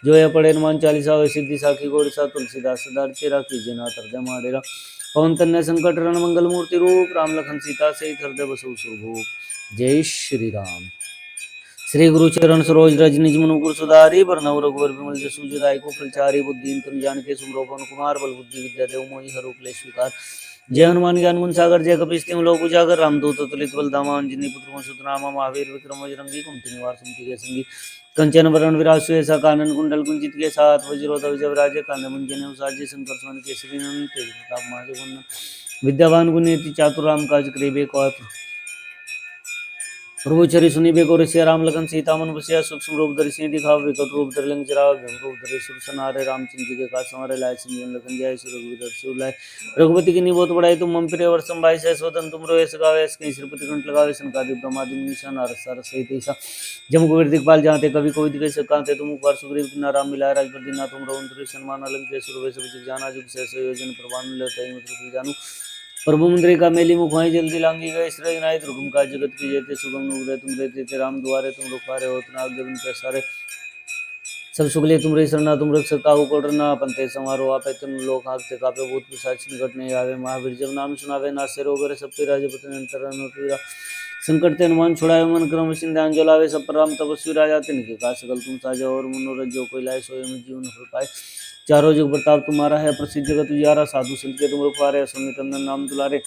जो है पढ़े हनुमान चालीसा, होय सिद्धि साखी गोरसा। तुलसीदास सदा चेरा कीजिए, ना हृदय माडेरा। पवन तनय संकट हरण, मंगल मूर्ति रूप। राम लखन सीता सहित हृदय बसु सुरभूप। जय श्री राम। श्री गुरु चरण सरोज रज निज मनुपुर सुधारी। बरनउँ रघुवर बिमल जसु जो दायको फलचारी। बुद्धि तनु जानिके सुमिरौ पवन कुमार। बल बुद्धि विद्या देव मोहि हरहु क्लेश विकार। जय हनुमान ज्ञान गुण सागर, जय कपीस तिहुँ लोक उजागर। रामदूत अतुलित बल धामा, अंजनी पुत्र सुत नामा। महावीर विक्रम बजरंगी, कुमति निवार सुमति के संगी। कंचन वरण विराज सुएसा, कानन कुंडल कुंचित केसा। हाथ वज्र ध्वज विराजे, कांधे मुंज जनेऊ साजे। शंकर सुवन केसरी नंदन, तेज प्रताप महाजगवंदन। विद्यावान गुणियति चातुर, राम काज करिबे को आतुर। प्रभु चरि सुनिबे को रसिया, राम लखन सीता मन बसिया। सूक्ष्म रूप धरि सिंह दिखाओ, विकट रूप धरि लंक जरावा। भीम रूप धरि सुर संहारे, रामचंद्र जी के काज संवारे। लाए संजीवन लखन जी आए, श्री रघुवीर हर्षि उर लाए। रघुपति की बहुत बड़ाई, तुम मम प्रिय व्रत संभाई। सहस्वदन तुम रोएस गावे, इसके सिर पर गंठ लगावे। सनकादि ब्रह्मादि मुनीसा, नारद सारद सहित ऐसा। जम कुबेर दिखपाल जाते, कवि कोविद कहि सकाते। तुम उपकार सुग्रीव किन्ना, राम मिलाए राजपद दीना। तुम रोंद्र सन्माना, लंकेश्वर वे सब जग जाना। जुग सह संयोजन प्रभानुल्यता, मत फल जानो। प्रभु मुद्रिका मेली मुखाई, जल्दी लांगी गए श्रेय नाय। दुर्गम काज जगत की जेते, सुगम अनुग्रह तुम रहते थे। राम दुआरे तुम रुखवारे, होत न आज्ञा बिन पैसारे। सब सुख ले तुमरे सरना, तुम रक्षक काहू को डरना। अपन ते समारो आपे, तीनों लोक आंकते कापे। भूत पिशाच निकट नहीं आवे, महावीर जब नाम सुनावे। नासे रोग हरे सब पीरा, जपत निरंतर हनुमत वीरा। संकट ते हनुमान छुड़ावे, मन क्रम वचन ध्यान जो लावे। सब पर राम तपस्वी राजा, तिनके काज सकल तुम साजा। और मनोरथ जो कोई लाए, सोई अमित जीवन फल पाए। चारों जुग प्रताप तुम्हारा है, प्रसिद्ध जगत उजियारा। साधु संत के तुम रखवारे, सुन निकंदन नाम दुलारे।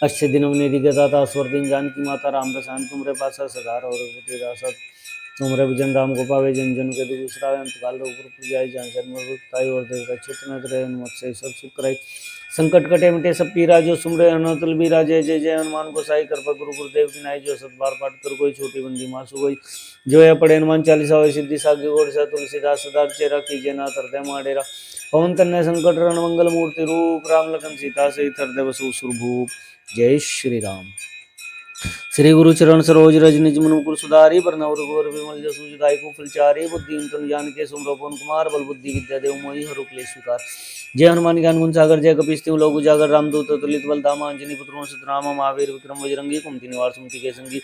अच्छे दिनों में निधि के दाता, स्वर दीन जानकी माता। राम रसायन तुमरे पासा, सदा रहो रघुपति दासा। तुमरे भजन राम को पावे, जन जन के दुख बिसरावे। अंतकाल रघुबर पुर जाई, जहाँ जन्म मृत्यु पाई। और देवता चित्त न धरे, हनुमत से सब सुख कराई। संकट कटे मिटे सब पीरा, जो सुमरे हनुमत बलबीरा। जय जय जय हनुमान गोसाई कृपा गुरु गुरुदेव की नाई। जो सत बार पाठ कर कोई छोटी बंदी मासु कोई। जो है पढ़े हनुमान चालीसा, होय सिद्धि साखी गोरसा। तुलसीदास सदा चेरा कीजिए, ना हृदय माडेरा। पवन तनय संकट हरण, मंगल मूर्ति रूप। राम लखन सीता सहित हृदय बसु सुरभूप। जय श्री राम। श्री गुरु चरण सरोज रज निज मनुपुर सुधारी। बरनउँ रघुवर बिमल जसु जो दायको फलचारी। बुद्धि तनु जानिके सुमिरौ पवन कुमार। बल बुद्धि विद्या देव मोहि हरहु क्लेश विकार। जय हनुमान ज्ञान गुण सागर, जय कपीस तिहुँ लोक उजागर। रामदूत अतुलित बल धामा, अंजनी पुत्र सुत नामा। महावीर विक्रम बजरंगी, कुमति निवार सुमति के संगी।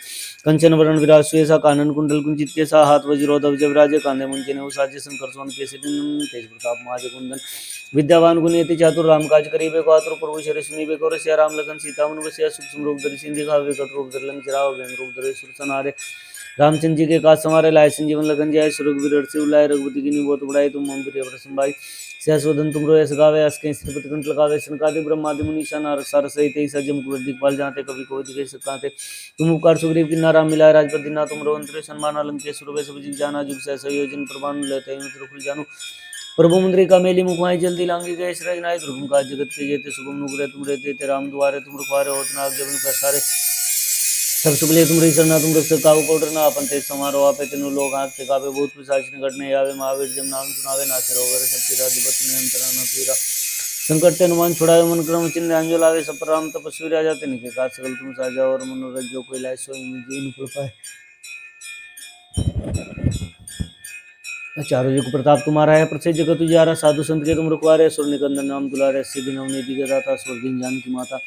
कंचन वरण विराज सुएसा, कानन कुंडल कुंचित केसा। हाथ वज्र ध्वज विराजे, कांधे मुंज जनेऊ साजे। शंकर सुवन केसरी नंदन, तेज प्रताप महाजगवंदन। विद्यावान गुणियति चातुर राम काज करीबे को आतुर प्रभु शरि सुनीबे को सिया राम लखन सीता मन बसिया सूक्ष्म रूप धरि सिंधि खावे विकट रूप धरि लंक जराव वेम रूप धरि सुर सनारे रामचंद्र जी के काज संवारे लाए संजीवन लगन जाय सुरघुवीर हर्षि उलाय रघुपति की बहुत बढ़ाई तुम मम प्रिय प्रसन्न भाई सहस्वदन तुम रोयस गावे अस्के श्रीपति कंठ लगावे सनकादि ब्रह्मादि मुनीषा नारद सार सहित सजम कुबेर दिखपाल जाते कवि कोई दिखे सकाते तुम उपकार सुग्रीव की नाराम मिलाय राजपति ना तुम रोवंतरे सन्मान अलंके सुरवे सब जिग जाना जुग सह संयोजन प्रमाण लेते मित्र जानू प्रभु मुद्रिका मेली मुखमाई जल्दी लांगी गए श्रज नाय ध्रुवम का जगत के जेते शुभम नुग्रह तुम रहते राम द्वारे तुम रुखवारे होत नाग जबन प्रसारे सब सुगले तुम रही सरना तुम रक्षक काहू कोडर ना अपन ते समारोह आपे तीनों लोग आंख ते कापे भूत पिशाच निकट नहीं आवे महावीर जब नाम सुनावे नासे रोगर सब पीरा दिवत नियंत्रण न पीरा संकट ते हनुमान छुड़ावे मन क्रम चिन्ह अंजो लावे सब राम तपस्वी राजा ते निके काज सकल तुम साजा और मनोरथ जो कोई लाए सोई जीवन फल पाए चारों युग प्रताप तुम्हारा है प्रसिद्ध जगत उजियारा साधु संत के तुम रुकवारे सुर निकंदन नाम दुलारे सिद्धि नवनीति के दाता स्वर्गीन जानकी माता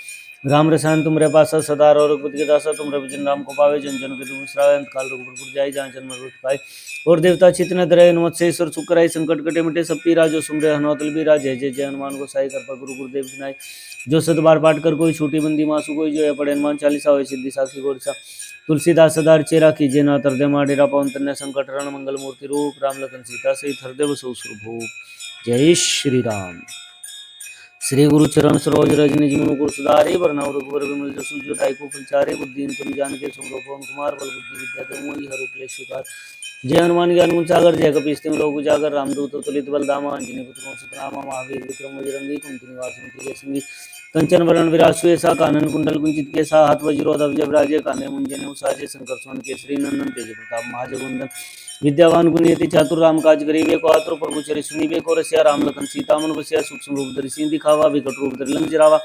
राम रसायन तुमरे पासा सदा और रघुपति के दासा तुम रविजन राम को पावे जन जन के तुम विश्रावे अंत काल रघुपुर जाय जहाँ जन्म रुत पाए और देवता चितन धरे हनुमत से ईश्वर सुख कराई संकट कटे मिटे सब पीरा जो सुमरे हनुमत बीरा जय जय जय हनुमान को साई कृपा गुरु गुरुदेव की जो सत बार पाठ कर कोई छोटी बंदी मासु कोई जो है पढ़े हनुमान चालीसा हो सिद्धि साखी गोरसा तुलसीदास सदार चेरा कीजे ना तरदे माडेरा पवन तन्य संकट रण मंगल मूर्ति रूप राम लखन सीता सहित हृदय बसो सुरभूप जय श्री राम। श्री गुरु चरण सरोज रज निज मनु गुरु सुधारे वरना रघुवर विमल जसु जो दायको फलचारे बुद्धि तुम जान के सुमरो पवन कुमार बल बुद्धि विद्या तमोहि हर क्लेश विकार जय हनुमान ज्ञान गुण सागर जय कपीस तिम लोक उजागर रामदूत तुलित बलधामा अंजनी पुत्र सुतनामा महावीर विक्रम बजरंगी कुंती निवास मुनि जय कंचन वरण विरासु ऐसा कानन कुंडल कुंचित केसा हाथ वज्रोधव जब राजे काने मुंजने उसाजे शंकर सोन केसरी नंदन तेज प्रताप महाजगुंदन विद्यावान गुणियति चातुर राम काज गरीबे को आतुर प्रभु चरि सुनीबे को रसिया राम लखन सीता मन बसिया सूक्ष्म रूप धरि सिंधि खावा विकट रूप धरि लंक जरावा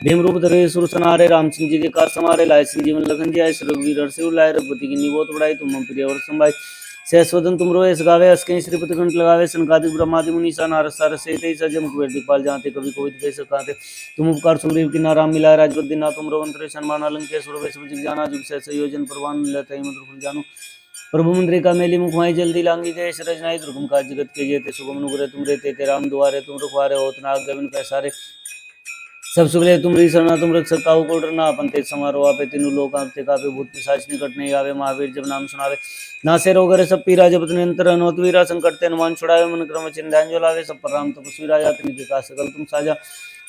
भीम रूप धरि सुर सनारे रामचंद्र जी के काज समारे लाए संजीवन लखन जाय रघुवीर हर्षि उलाय रघुपति की बहुत बढ़ाई तुम मम प्रिय संभाई सहस्वदन तुम रोयस गावे अस्के श्रीपति कंठ लगावे सनकादिक ब्रह्मादि मुनीषा नारद सार सहित सजम कुबेर दिखपाल जाते कवि कोई दिखे सकाते तुम उपकार सुग्रीव की नाराम मिलाय राजपत दिना तुम रोवंतरे सन्मान अलंके सुरवे सब जिग जाना जुग सह संयोजन प्रवान लेते मधुर जानू प्रभु मुद्रिका मेली मुखमाई जल्दी लांगी गए सरज नाई ध्रुवम का जगत के जेते शुभम नुग्रह तुम रहते राम दुआरे तुम रुखवारे होत नाग जबन पैसारे सब सुगले तुम री सरना तुम रक्षक काहू को डरना अपन तेज समारोह आपे तीनों लोग आंखते कापे भूत पिशाच निकट नहीं आवे महावीर जब नाम सुनावे नासे रोगरे सब पीरा जपत नियंत्र हनुमत वीरा संकट ते हनुमान छुड़ावे मन क्रम चिन्ह लावे सब पर राम तपस्वी राजा तिनके काज सकल तुम साजा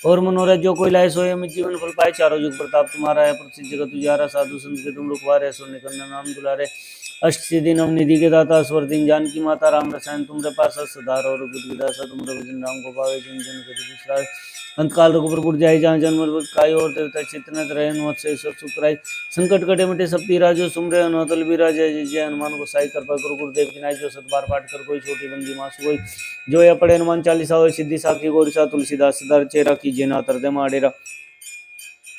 और मनोरथ जो कोई लाए सोए में जीवन फल पाए चारों युग प्रताप तुम्हारा है प्रसिद्ध जगत उजियारा साधु संत के तुम रुखवारे सुर निकंदन नाम दुलारे अष्ट सिद्धि नवनिधि के दाता स्वर दिन जानकी माता राम रसायन तुमरे पास सदार और बुद्धि दासा तुम रविजन राम को पावे जन जन के विश्रावे अंतकाल रघुपुर जाय जहाँ जन्म काय और देवता चितनत रहे हनुमत से ईश्वर सुखराय संकट कटे मिटे सब पीरा जो सुमरे हनुमतल बीरा जय जय जय हनुमान को साई कृपा गुरु गुरुदेव की नाई जो सत बार पाठ कर कोई छोटी बंदी मासु कोई जो या पढ़े हनुमान चालीसा हो सिद्धि साखी गोरिसा तुलसीदास सदार चेरा कीजे ना तरदे माडेरा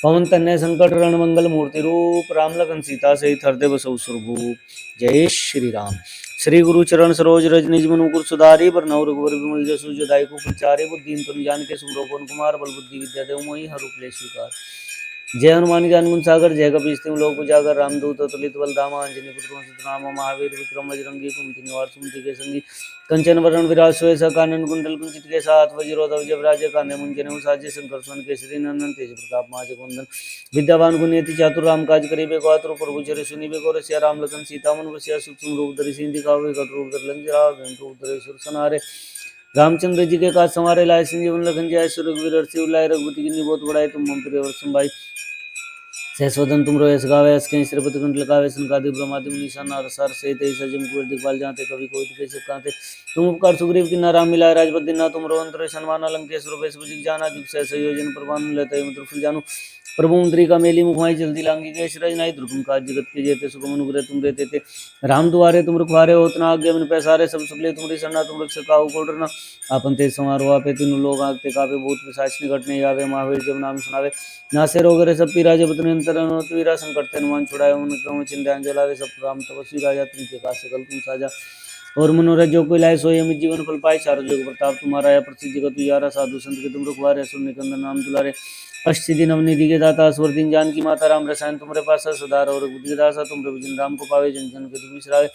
पवन तन्य संकट रण मंगल मूर्ति रूप राम लखन सीता सहित हृदय बसौ सुरभूप जय श्री राम। श्री गुरु चरण सरोज रज निज मनु गुरु सुधारी पर नव रघुवर विमल जसु जो दायको फलचारे बुद्धि तुम जान के सुमरो पवन कुमार बल बुद्धि विद्या देव मोहि हर क्लेश विकार जय हनुमान ज्ञान गुण सागर जय कपीस तिम लोक उजागर रामदूत तुलित बलधामा अंजनी पुत्र सुतनामा महावीर विक्रम बजरंगी कुंती निवास मुनि के संगी कंचन वरण विरासु ऐसा कानन कुंडल कुंचित के साथ वज्रोधव जब राजे काने मुंजने उसाजे शंकर सोन केसरी नंदन तेज प्रताप महाजगुंदन विद्यावान गुणियति चातुर राम काज करीबे को आतुर प्रभु चरि सुनीबे को रसिया राम लखन सीता मन बसिया सूक्ष्म रूप धरि सिंधि खावे विकट रूप धरि लंक जरावे भीम रूप धरि सुर सनारे रामचंद्र जी के काज संवारे लाए संजीवन लखन जाय रघुवीर हर्षि उलाय रघुपति की बहुत बढ़ाई तुम मम प्रिय संभाई सहस्वदन तुम रोयस गावे अस्के श्रीपति कंठ लगावे सनकादिक ब्रह्मादि मुनीषा नारद सार सहित सजम कुबेर दिखपाल जाते कवि कोई दिखे सकाते तुम उपकार सुग्रीव की नाराम मिलाय राजपत दिना तुम रोवंतरे सन्मान अलंके सुरभे सब जिग जाना जुग सह संयोजन प्रवान लेते मधुर जानू प्रभु मुद्रिका मेली मुखमाई जल्दी लांगी गए श्रज नाई ध्रुवम का जगत के जेते सुगम अनुग्रह तुम रहते थे राम दुआरे तुम रुखवारे होतना आज्ञा मन पैसारे सब सुगले तुमरी सरना तुम रक्षक काहू को डरना आपन तेज समारोह पे तीनों लोग आगते कापे भूत पिशाच निकट नहीं आवे महावीर जब नाम सुनावे नासे रोगरे सब पीरा जपत नियंत्र हनुमत वीरा संकट ते हनुमान छुड़ावे मन क्रम चिन्ह लावे सब राम तपस्वी राजा तिनके काज सकल तुम साजा और मनोरथ जो कोई लाए सोई अमित जीवन फल पाए। चारों जुग प्रताप तुम्हारा है, प्रसिद्ध जगत उजियारा। साधु संत के तुम रखवारे, असुर निकंदन नाम दुलारे। अष्टसिद्धि नवनिधि के दाता, असवर दीन जान की माता। राम रसायन तुम्हारे पास सदार और बुद्धि के दासा। तुम भजन राम को पावे, जन जन के दुख बिसरावे।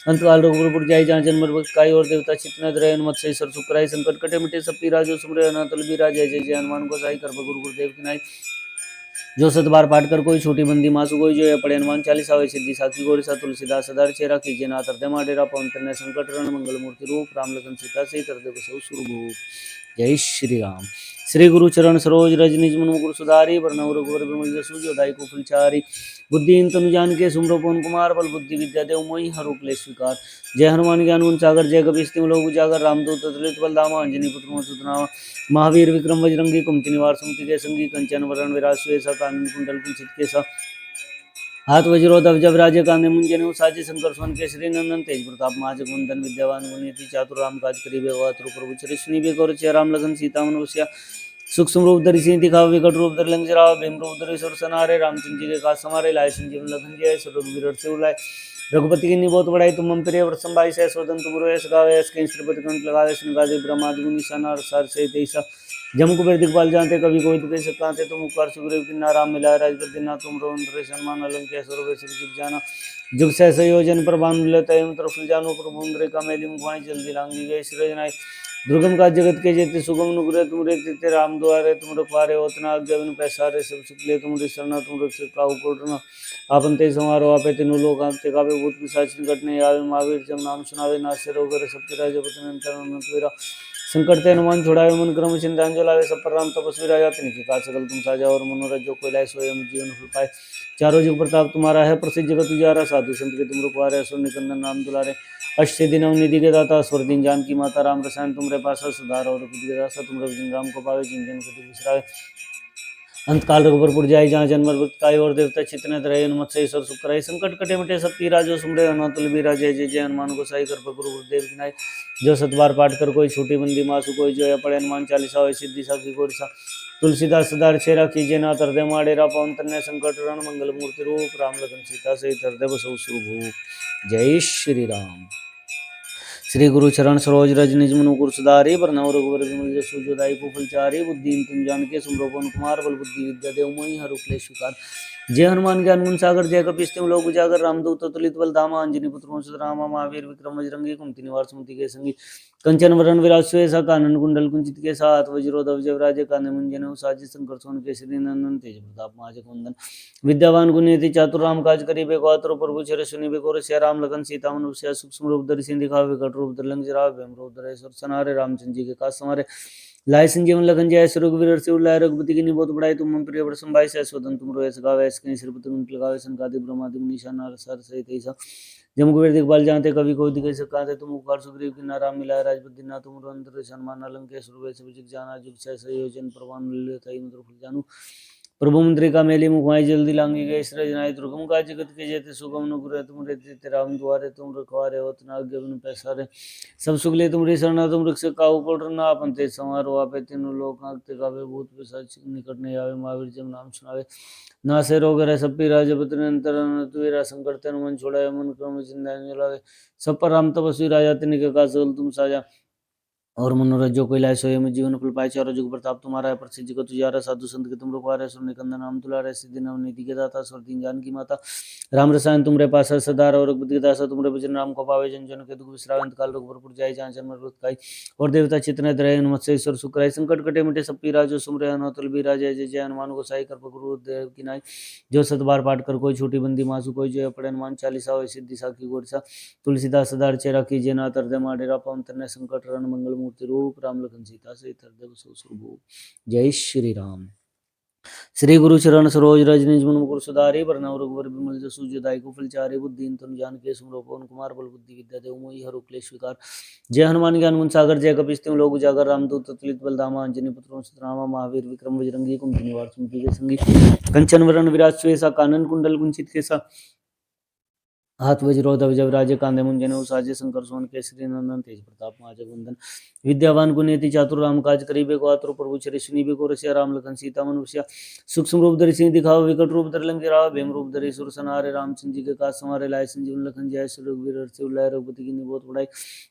अंतकाल रघुपुर जाई, जहाँ जन्म मर काई। और देवता चित्त न धरे, हनुमत से सर सुखराई। संकट कटे मिटे सब पीरा, जो सुमरे अनंत बीरा। जय जय जय हनुमान गोसाई, कृपा गुरु गुरुदेव की नाई। जो सत बार पाठ कर कोई, छोटी बंदी मासु कोई। जो पढ़े हनुमान चालीसा, होय सिद्धि साखी गौरी सा। तुलसीदास सदा चेहरा, कीजिए नाथ हृदय माडेरा। पवन तनय संकट हरण, मंगल मूर्ति रूप। राम लखन सीता सहित हृदय बसहु सुरभूप। जय श्री राम। श्री गुरु चरण सरोज रज निज मन मुकुर सुधारी। वरनौ रघुवर बिमल जसु, जो दायिक फुलचारी। बुद्धिहीन तनु जान के सुमरो पवन कुमार। बल बुद्धि विद्या देव मोहि, हरहु क्लेश विकार। जय हनुमान ज्ञान गुण सागर, जय कपीस तिहुँ लोक उजागर। रामदूत अतुलित बल धामा, अंजनी पुत्र मोहित नामा। महावीर विक्रम बजरंगी, कुमति निवार सुमति के संगी। कंचन वरण विराज सुवेशा, कानन कुंडल कुंचित केसा। हाथ वज्रो ध्वज राजे, कांधे मुंजने साजे। शंकर सुवन केसरी नंदन, तेज प्रताप महाजगवंदन। विद्यावान गुणियति चातुर, राम काज करिबे अतुर। प्रभु चरित सुनिबे को रचिया, राम लखन सीता मन बसिया। सूक्ष्म रूप धरि सिंह दिखावे, विकट रूप धरि लंक जरावे। भीम रूप धरि सुर संहारे, रामचंद्र जी के काज समारे। लाए संजीवन लखन जियाए, श्री रघुवीर से उलाए। रघुपति की बहुत बड़ाई, तुम मम प्रिय व्रत भाई। सहस्वदन तुम रोयस गावे, स्कैन श्रीपति कंठ लगावे। सुनगादि ब्रह्मादि गुनी सनार सार से तेईसा। जम कुबेर दिखपाल जानते, कभी कोई दुखे सकाते। तुम उपकार सुग्रीव किन्ना, राम मिलाए राजपद दीना। तुम रोन्द्र सन्मान अलंकृत स्वरूप जुग जाना। जुग सहस योजन पर भानु लेता, तरफ जानो प्रभु मुद्रे का मैली मुखवाणी। जल्दी लांगी गए सृजनाई, दुर्गम का जगत के जेते। सुगम नुग्रह तुम रेखते, राम द्वारे तुम रखवारे। होतना आज्ञा बिनु पैसारे, सब सुख ले तुम शरणा। तुम रक्षक काहू को डरना, आपन ते संहारो। आपे तीनों लोक कांपते, कापे भूत पिशाच निकट नहीं आवे। महावीर जब नाम सुनावे, नासे रोग हरे। सब तेरा जपत निरंतर हनुमत वीरा। संकट ते हनुमान छुड़ावे, मन क्रम चिंतन जो लावे। सब पर राम तपस्वी राजा, तिनके काज सकल तुम साजा। और मनोरथ जो कोई लाए, सोई अमित जीवन फल पाए। चारों जुग प्रताप तुम्हारा है, प्रसिद्ध जगत उजियारा। साधु संत के तुम रखवारे, असुर निकंदन नाम दुलारे। अष्टसिद्धि नवनिधि के दाता, स्वर दीन जान की माता। राम रसायन तुमरे पासा, सुधार और बुद्धि के दासा। तुम भजन राम को पावे, जिन जन के दुख बिसरावे। अंतकाल रघुबर जाई, जहाँ जन्म मृत्यु काई। और देवता चित्त न धरे, हनुमत से ईश्वर सुख कराई। संकट कटे मिटे सब पीरा, जो सुमरे हनुमत बीरा। जय जय जय हनुमान गोसाई, कृपा गुरु गुरुदेव की नाई। जो सत बार पाठ कर कोई, छोटी बंदी मासु कोई। जो पढ़े हनुमान चालीसा, होय सिद्धि साखी गौरी सा। तुलसीदास सदा चेहरा, कीजिए नाथ हृदय माडेरा। पवन तनय संकट हरण, मंगल मूर्ति रूप। राम लखन सीता सहित हृदय बसहु सुरभूप। जय श्री राम। श्री गुरु चरण सरोज रज निज मन मुकुर सुधारी। वरनौ रघुवर बिमल जसु, जो दायिक फलचारी। बुद्धिहीन तुम जान के सुमरो पवन कुमार। बल बुद्धि विद्या देव मोहि, हरहु क्लेश विकार। जय हनुमान ज्ञान गुण सागर, जय कपीस तिहुँ लोक उजागर। रामदूत अतुलित बल धामा, अंजनी पुत्र मोहित रामा। महावीर विक्रम बजरंगी, कुमति निवार सुमति के संगी। कंचन वरण विराज सुवेशा, कानन कुंडल कुंचित केसा। हाथ वज्रो ध्वज राजे, कांधे मुंजने साजे। शंकर सुवन केसरी नंदन, तेज प्रताप महाजगवंदन। विद्यावान गुणियति चातुर, राम काज करिबे को आतुर। प्रभु चरित सुनिबे को रसिया, राम लखन सीता मन बसिया। सूक्ष्म रूप धरि सिंह दिखावे, विकट रूप धरि लंक जरावे। भीम रूप धरि सुर संहारे, रामचंद्र जी के काज समारे। लाए संजीवन लखन जियाए, श्री रघुवीर से उलाए। रघुपति की बहुत बड़ाई, तुम मम प्रिय व्रत भाई। सहस्वदन तुम रोयस गावे, स्कैन श्रीपति कंठ लगावे। संकादि ब्रह्मादि मुनि सनार सार सहित ऐसा। जम कुबेर दिखपाल जानते, कभी कोई दिखे सकाते। तुम उपकार सुग्रीव किन्ना, राम मिलाए राजपद दीना। तुम रघुवर सन्मान अलंकृत स्वरूप जुग जाना। जुग सहस योजन पर भानु लेता, फल जानू। प्रभु मुद्रिका मेली मुखमाई, जल्दी लांगी गए सृजनाई। दुर्गम का जगत के जेते, सुगम अनुग्रह तुम रेते। राम द्वारे तुम रखवारे, होतना आज्ञा बिनु पैसारे। सब सुख ले तुमरी शरणा, तुम रक्षक काहू को डरना। आपन तेज संहारो, आपे तीनों लोक कांपते, कापे भूत पिशाच निकट नहीं आवे। महावीर जब नाम सुनावे, नासे रोग हरै। सब पीरा, जपत निरंतर हनुमत वीरा। संकट ते हनुमान छुड़ावे, मन क्रम चिंतन जो लावे। सब पर राम तपस्वी राजा, तिनके काज सकल तुम साजा। और मनोरथ जो कोई लाए, सोई अमित जीवन फल पाए। चारों जुग प्रताप तुम्हारा है, प्रसिद्ध जगत उजियारा। साधु संत के तुम रखवारे, असुर निकंदन नाम दुलारे। सिद्धि नवनिधि के दाता, स्वर दीन जान की माता। राम रसायन तुमरे पासा, सदा और रघुपति के दासा। तुमरे भजन राम को पावे, जन जन के दुख बिसरावे। अंतकाल रघुबर जाई, जहाँ जन्म मृत्यु काई। और देवता चित्त न धरे, हनुमत से ईश्वर सुख कराई। संकट कटे मिटे सब पीरा, जो सुमरे हनुमत बीरा। जय जय जय हनुमान गोसाई, कृपा गुरुदेव की नाई। जो सत बार पाठ कर कोई, छोटी बंदी मासु कोई। जो पढ़े हनुमान चालीसा, होय सिद्धि साखी गौरी सा। तुलसीदास सदा चेहरा, कीजिए नाथ हृदय माडेरा। पवन तनय संकट हरण, मंगल मूर्ति रूप। राम लखन सीता सहित हृदय बसहु सुरभूप। जय श्री राम। श्री गुरु चरण सरोज रज निज मन मुकुर सुधारी। वरनौ रघुवर बिमल जसु, जो दायिक फलचारी। बुद्धिहीन तनु जान के सुमरो पवन कुमार। बल बुद्धि विद्या देव मोहि, हरहु क्लेश विकार। जय हनुमान ज्ञान गुण सागर, जय कपीस तिहुँ लोक उजागर। रामदूत अतुलित बल धामा, अंजनी पुत्र मोहित रामा। महावीर विक्रम बजरंगी, कुमति निवार सुमति के संगी। कंचन वरण विराज सुवेशा, कानन कुंडल कुंचित केसा। हाथ वज्रोधव जब राजे कांधे मुंजने उसाजे शंकर सोन केसरी नंदन तेज प्रताप महाजगवंदन विद्यावान गुणियति चातुर राम काज करीबे को आतुर प्रभु चरि सुनीबे को रसिया राम लखन सीता मनुष्य सूक्ष्म रूप धरि सिंह दिखाओ विकट रूप धरि लंक जराओ भीम रूप धरि सुर सनारे रामचंद्र जी के काज संवारे लाए संजीवन लखन जय श्री रघुवीर हर्षि उल्लाय रघुपति की बहुत बड़ाई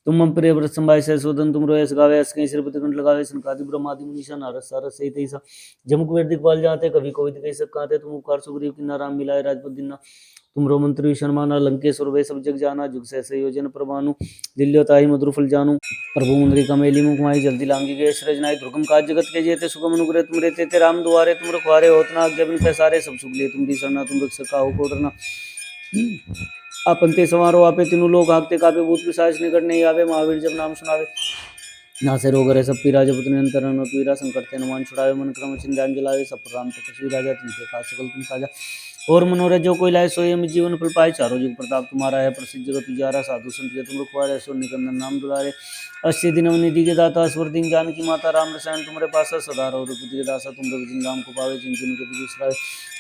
तुम मम प्रिय व्रत संभाय सहस्वदन तुम रोयस गावे अस कहीं श्रीपति कंठ लगावे संकादि ब्रह्मादि मुनीषा नारद सारद सहित ऐसा जम कुबेर दिखपाल जाते कभी कोविद कही सकाते तुम उपकार सुग्रीव की नाराम मिलाए राजपद दीना तुम रो मंत्री शर्माना लंकेश्वर वे सब जग जाना जुग सहसे योजन प्रभानु दिल्योताहि मधुर फल जानू प्रभु मुंद्री कमेली मुख माही जल्दी लांगी गए सृजनाई दुर्गम काज जगत के जेते सुगम अनुग्रह तुम रहते थे राम दुआरे तुम रखवारे होतना आज्ञा बिन पैसारे सब सुख लिए तुम सरना तुम रख सका हो को डरना आपन ते समारोह आपे तीनों लोग आगते कापे भूत पिशाच निकट नहीं आवे महावीर जब नाम सुनावे नासे रोग रहे सब पीरा जब पुत्र अंतर न पीरा संकट ते नुमान छुड़ावे मन क्रम चिंध्यान जलावे सब राम तपस्वी राजा तिनके का सकल तुम साजा और मनोरथ जो कोई लाए सोई हम जीवन फल पाए चारों जुग प्रताप तुम्हारा है प्रसिद्ध जगत उजारा साधु संत के तुम रखवारे असुर निकंदन नाम दुलारे अस्सी दिन निधि के दाता स्वर दिन जानकी माता राम रसायन तुम्हारे पास सदा रहो रघुपति के दासा तुम रघुजिन राम को पावे जिन के दूसरा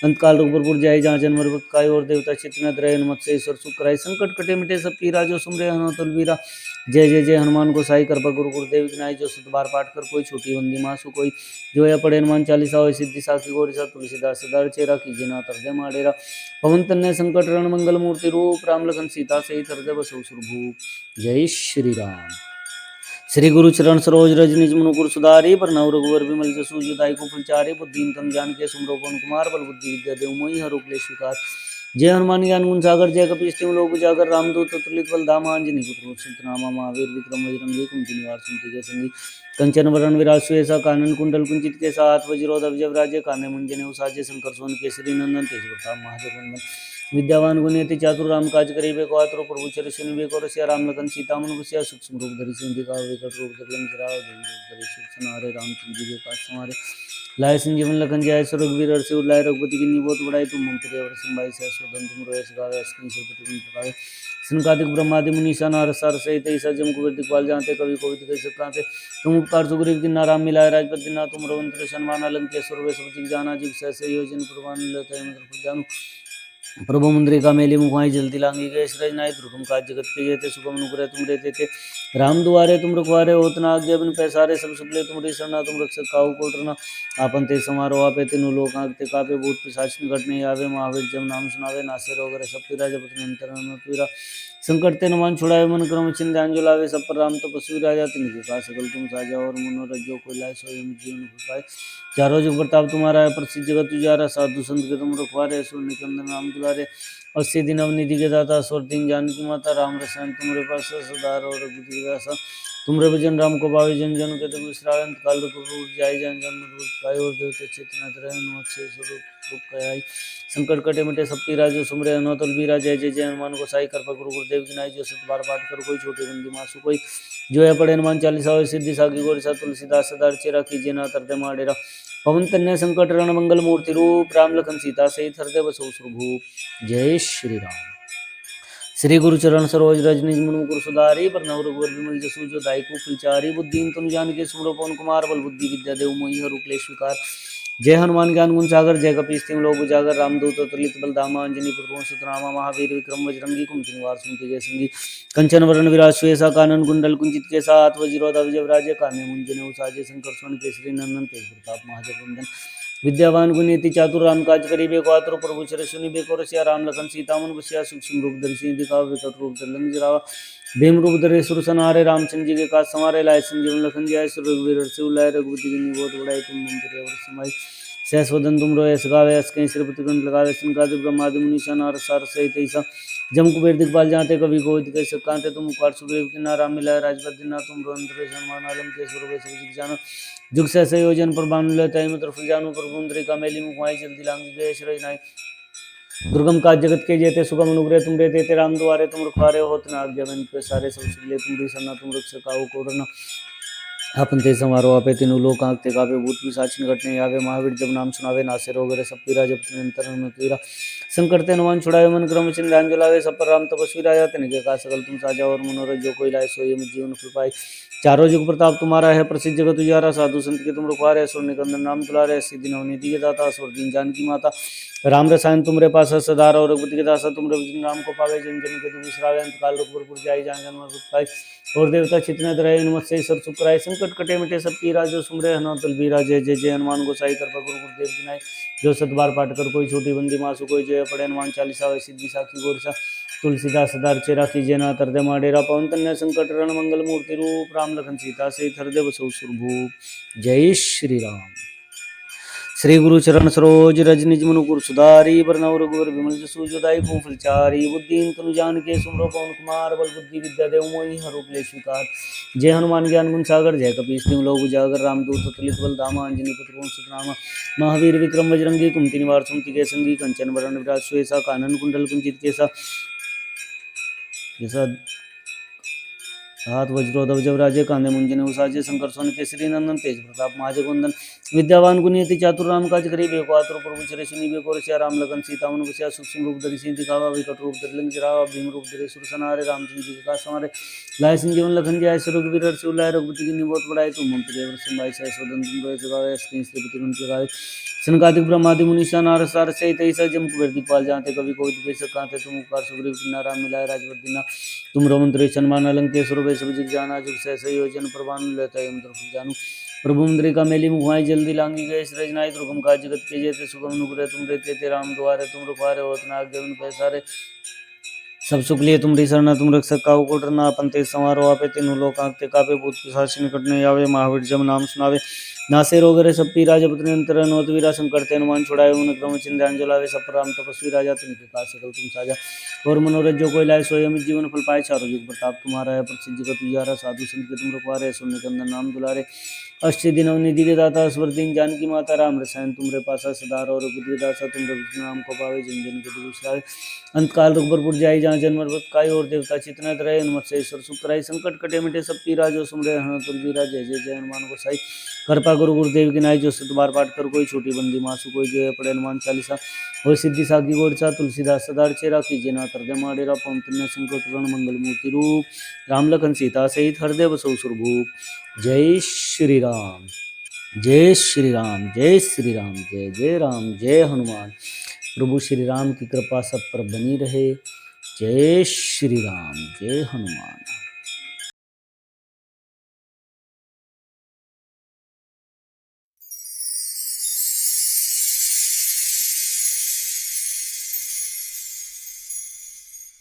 अंतकाल रघुपुर जाय जहाँ जन्म भक्त काय और देवता चित्त रहे मत से ईश्वर सुख कराए संकट कटे मिटे सब पीरा जो सुमरे हनुमत बलबीरा जय जय जय हनुमान गोसाई कृपा गुरु गुरुदेव विनाय जो सुत बार पाठ कर कोई छोटी बंदी मासु कोई जो या पढ़े हनुमान चालीसा हो सिद्धि साखी गौरी सा तुलसीदास सदा चेरा कीजिए ना तरदे माडेरा पवन तन्ने संकट रण मंगल मूर्ति रूप राम लखन सीता सहित हृदय बसो सुरभूप जय श्री राम। श्री गुरु चरण सरोज रज निज मनुपुर सुधारी पर नव रघुवर विमल जसु जुदाई को फुलचारी बुद्धि तम जान के सुमरो पवन कुमार बल बुद्धि विद्या देव मोहि हर उपले स्वीकार जय हनुमान ज्ञान गुण सागर जय कपीस तिम लोक उजागर रामदूत तुलित बल धाम आंजनी पुत्र सुतनामा महावीर विक्रम बजरंगी कुमति निवार सुनति के संगी कंचन वरण विराज सुएसा कानन कुंडल कुंचित के साथ वज्रोध अवजव राजे काने मुंजने उसाजे शंकर सोन केसरी नंदन तेज प्रताप महाजगवंदन विद्यावान गुणियति चातुर राम काज करीबे को आतुर प्रभु चरि सुनीबे को रसिया राम लखन सीता मन बसिया सूक्ष्म रूप धरि सिंह दिखाओ विकट रूप धरि लंक जराओ भीम रूप धरि सुर सनारे रामचंद्र जी के काज संवारे लाए संजीवन लखन जय श्री रघुवीर हर्षि उल्लाय रघुपति की बहुत बड़ाई तुम मम प्रिय व्रत संभाय सहस्वदन तुम रोयस गावे अस कहीं श्रीपति कंठ लगावे संकादिक ब्रह्मादि मुनीषा नारद सारद सहित ऐसा जम कुबेर दिखपाल जाते कवि कोविद कही सकाते तुम उपकार सुग्रीव की नाराम मिलाए राजपद दीना तुम रवंत्र शर्माना लंकेश्वर वे सब जग जाना जुग सहसे योजन प्रभान लेते हैं मतलब जानू प्रभु मुंद्रिका मेली मुखमाई जल्दी लांगी गए सृजनाई दुर्गम काज जगत के जेते सुगम अनुग्रह तुम रहते थे राम दुआरे तुम रखवारे होतना आज्ञा बिन पैसारे सब सुखले तुम शरणा तुम रक्षक काहू को डरना आपन ते समारोह आपे तीनों लोक आगते कापे भूत पिशाच निकट नहीं आवे महावीर जब नाम सुनावे नासे रोग रहे सब पीरा जपत निरंतर हनुमत पीरा संकट ते नुमान छुड़ावे मन क्रम चिंध्यान जुलावे सब पर राम तपस्वी राजा तिनके का सकल तुम साजा और मनोरथ जो कोई लाए सोई जीवन फल पाए चारों जुग प्रताप तुम्हारा है प्रसिद्ध जगत उजारा साधु संत के तुम रखवारे असुर निकंदन राम दुलारे अस्सी दिन अवनिधि के दाता स्वर दिन जानकी माता राम रसायन तुम्हारे पास सदा रहो रघुपति के दासा तुमरे भजन राम को पावे जन जन के तुम विश्रांत काल रघुपुर जाय जन जन काय और देवता चेतना तरह हनुमत से स्वरूप कयाई संकट कटे मिटे सब पीरा जो सुमरे हनुमत बलबीरा जय जय जय हनुमान गोसाई कृपा गुरु गुरुदेव की नाई जो सत बार पाठ कर कोई छोटी बंदी मासु कोई जो है पढ़े हनुमान चालीसा हो सिद्धि साखी गौरी सा तुलसीदास सदा चेरा कीजिए ना तरदे माडेरा पवन तन्ने संकट रण मंगल मूर्ति रूप राम लखन सीता सहित हृदय बसो सुरभूप जय श्री राम। श्री गुरु चरण सरोज रज निज मन मुकुर सुधारी पर नव रघुवर विमल जसु जो दायकु फुलचारी बुद्धि तुम जान के सुमरो पवन कुमार बल बुद्धि विद्या देव मोहि हर उपले स्वीकार जय हनुमान ज्ञान गुण सागर जय कपीस तिम लोक उजागर रामदूत तुलित बल धामा अंजनी पुत्र सुतनामा महावीर विक्रम बजरंगी कुमति निवार सुनति के संगी कंचन वरण विराज सुएसा कानन कुंडल कुंचित के साथ वज्रोध अवजव राजे काने मुंजने उसाजे शंकर सोन केसरी नंदन तेज प्रताप महाजगवंदन विद्यावान गुणियति चातुर राम काज करीबे को आतुर प्रभु चरि सुनीबे को रसिया राम लखन सीता मन बसिया सूक्ष्म रूप धरि सिंह दिखाओ विकट रूप धरि लंक जरावा भीम रूप धरि सुर सनारे रामचंद्र जी के काज संवारे लाए संजीवन लखन जय श्री रघुवीर हर्षि उल्लाय रघुपति की बहुत बड़ाई तुम मम प्रिय व्रत संभाय सहस्वदन तुम रोयस गावे अस कहीं श्रीपति कंठ लगावे संकादिक ब्रह्मादि मुनीषा नारद सारद सहित ऐसा जम कुबेर दिखपाल जाते कवि कोविद कही सकाते तुम उपकार सुग्रीव की नाराम मिलाए राजपद दीना तुम रवंत्र शर्माना लंकेश्वर वे सब जग जाना जुग सहसे योजन पर बानु लेता है मित्र फुलजानु पर मुंद्रिका मेली मुखमाई जल्दी लांगी गए श्रजनाई दुर्गम काज जगत के जेते सुगम अनुग्रह तुम रहते थे राम दुआरे तुम रखवारे होत ना आज्ञा बिन पैसारे सब सुखले तुम सरना तुम रक्षक काहू को डरना आपन ते समारोह आपे तीनों लोक आंकते कापे भूत पिशाच निकट नहीं आवे महावीर जब नाम सुनावे नासे रोग रहे सब पीरा जब निरंतर हनुमत पीरा संकट ते हनुमान छुड़ाए, मन क्रम वचन ध्यान जो लावे, सब पर राम तपस्वी राजा, तिनके का सकल तुम साजा, और मनोरथ जो कोई लाए सोई अमित जीवन फल पाए। चारों जुग प्रताप तुम्हारा है, प्रसिद्ध जगत उजियारा, साधु संत के तुम रखवारे, असुर निकंदन नाम दुलारे, सिद्धि नवनीति के दाता, असुर दीन जानकी माता, राम रसायन तुमरे पास सदार, और रघुपति के दासा तुमरे भजन राम को पावे, जन जन के तुम बिसरावे, अंत काल रघुबर जाई, जहाँ जन्म सुख पाई, और देवता चितने रहे, हनुमत से सर सुख कराए, संकट कटे मिटे सब पीरा, जो सुमरे हनुमत बलबीरा, जय जय जय हनुमान गोसाई कृपा गुरु गुरुदेव की नाई, जो सत बार पाठ कर कोई छोटी बंदी मासु, कोई जय पड़े हनुमान चालीसा, वै सिद्धि साखी गोरसा, तुलसीदास सदार चेरा कीजिए ना तर दे माडेरा, पवन कन्या संकट रण मंगल मूर्ति रूप, राम लखन सीता से हृदय बसौ सुरभूप। जय श्री राम। श्री गुरु चरण सरोज रज निज मनुपुर सुधारी, बरनउँ रघुवर विमल जसु जो दायि फूल फलचारी, बुद्धिहीन तनु जानिके सुमिरौ पवन कुमार, बल बुद्धि विद्या देहु मोहि हरहु क्लेश विकार। जय हनुमान ज्ञान गुण सागर, जय कपीस तिहुँ लोक उजागर, रामदूत अतुलित बल धामा, अंजनी पुत्र पवन सुत नामा, महावीर विक्रम बजरंगी, कुमति निवार सुमति के संगी, कंचन वरण विराज सुबेसा, कानन कुंडल कुंचित केसा, हाथ वज्रोधव जवराजे, कांधे मुंजने उसाजे, शंकर सोन केसरी नंदन, तेज प्रताप महाजगवंदन, विद्यावान गुणियति चातुर राम काज करिबे, को आतुर प्रभु चरे सुनिबे, को रसिया राम लगन सीता मन बसिया, सूक्ष्म रूप धरि सिंधि दिखावा, विकट रूप धरि लंक जरावा, भीम रूप धरि सुर संहारे, रामचंद्र जी के काज संवारे, लाए संजीवन लखन जियाए, रघुवीर हर्षि उल्लाय, रघुपति कीन्ही बहुत बड़ाई, तुम मम प्रिय भरत भाई सहस वदन तुम रोय सगावे, श्रीपति रुन लगावे, सनकादिक ब्रह्मादि मुनीषा नारद सार सहित ऐसा जम कुबेर दिखपाल, जाते कवि कोविद केसर कांते, तुम उपकार सुग्रीव किन्ना राम मिलाए, राजवट दीना तुम रमंत्री सन्मान अलंकेश्वर वे सब जिग जाना, जुग सहस योजन प्रभान लेता यम द्रफ जानू, प्रभु मुद्रिका मेली मुखवाई जल्दी लांगी गए, सृजनाई दुर्गम काज जगत के जेते, सुगम नुग्रह तुम रहते थे, राम द्वारे तुम रखवारे, होत न आज्ञा बिनु पैसारे, सब सुख लिए तुम्हारी शरणा, तुम रक्षक काहू को डरना, अपन तेज संवारो आपे, तीनों लोक कांपते कापे, भूत पिशाच निकट नहीं आवे, महावीर जब नाम सुनावे, नासे रोग हरे सब पीरा, जपत निरंतर हनुमत वीरा, संकट ते हनुमान छुड़ाए, मन क्रम वचन ध्यान जो लावे, सब पर राम तपस्वी राजा, तिनके काज सकल तुम साजा, और मनोरथ जो कोई लाए सोई अमित जीवन फल पाए। चारों जुग प्रताप तुम्हारा है, प्रसिद्ध जगत उजियारा, साधु संत के तुम रखवारे, असुर निकंदन नाम दुलारे, अष्टसिद्धि नवनिधि के दाता, असवर दीन जानकी माता, राम रसायन तुमरे पासा सदार, और रघुपति दासा तुमरे भजन राम को पावे, जन जन के दुख बिसरावे, अंत काल रघुबर जाई, जहाँ जन्म मृत काई, और देवता चितनत रहे, हनुमत से ईश्वर सुख कराई, संकट कटे मिटे सब पीरा, जो सुमरे हनुमत बलबीरा, जय जय जय हनुमान गोसाई कृपा गुरु गुरुदेव की नाई, जो सत बार पाठ कर कोई छोटी बंदी मासु, कोई जो पड़े हनुमान चालीसा, हो सिद्धि साखी गोरसा, तुलसीदास सदार चेरा कीजिए ना तर दे माडेरा, पवन कन्या संकट रण मंगल मूर्ति रूप, राम लखन सीता सहित हृदय बसौ सुरभूप। जय श्री राम, जय श्री राम, जय श्री राम, जय जय राम, जय हनुमान। प्रभु श्री राम की कृपा सब पर बनी रहे। जय श्री राम, जय हनुमान।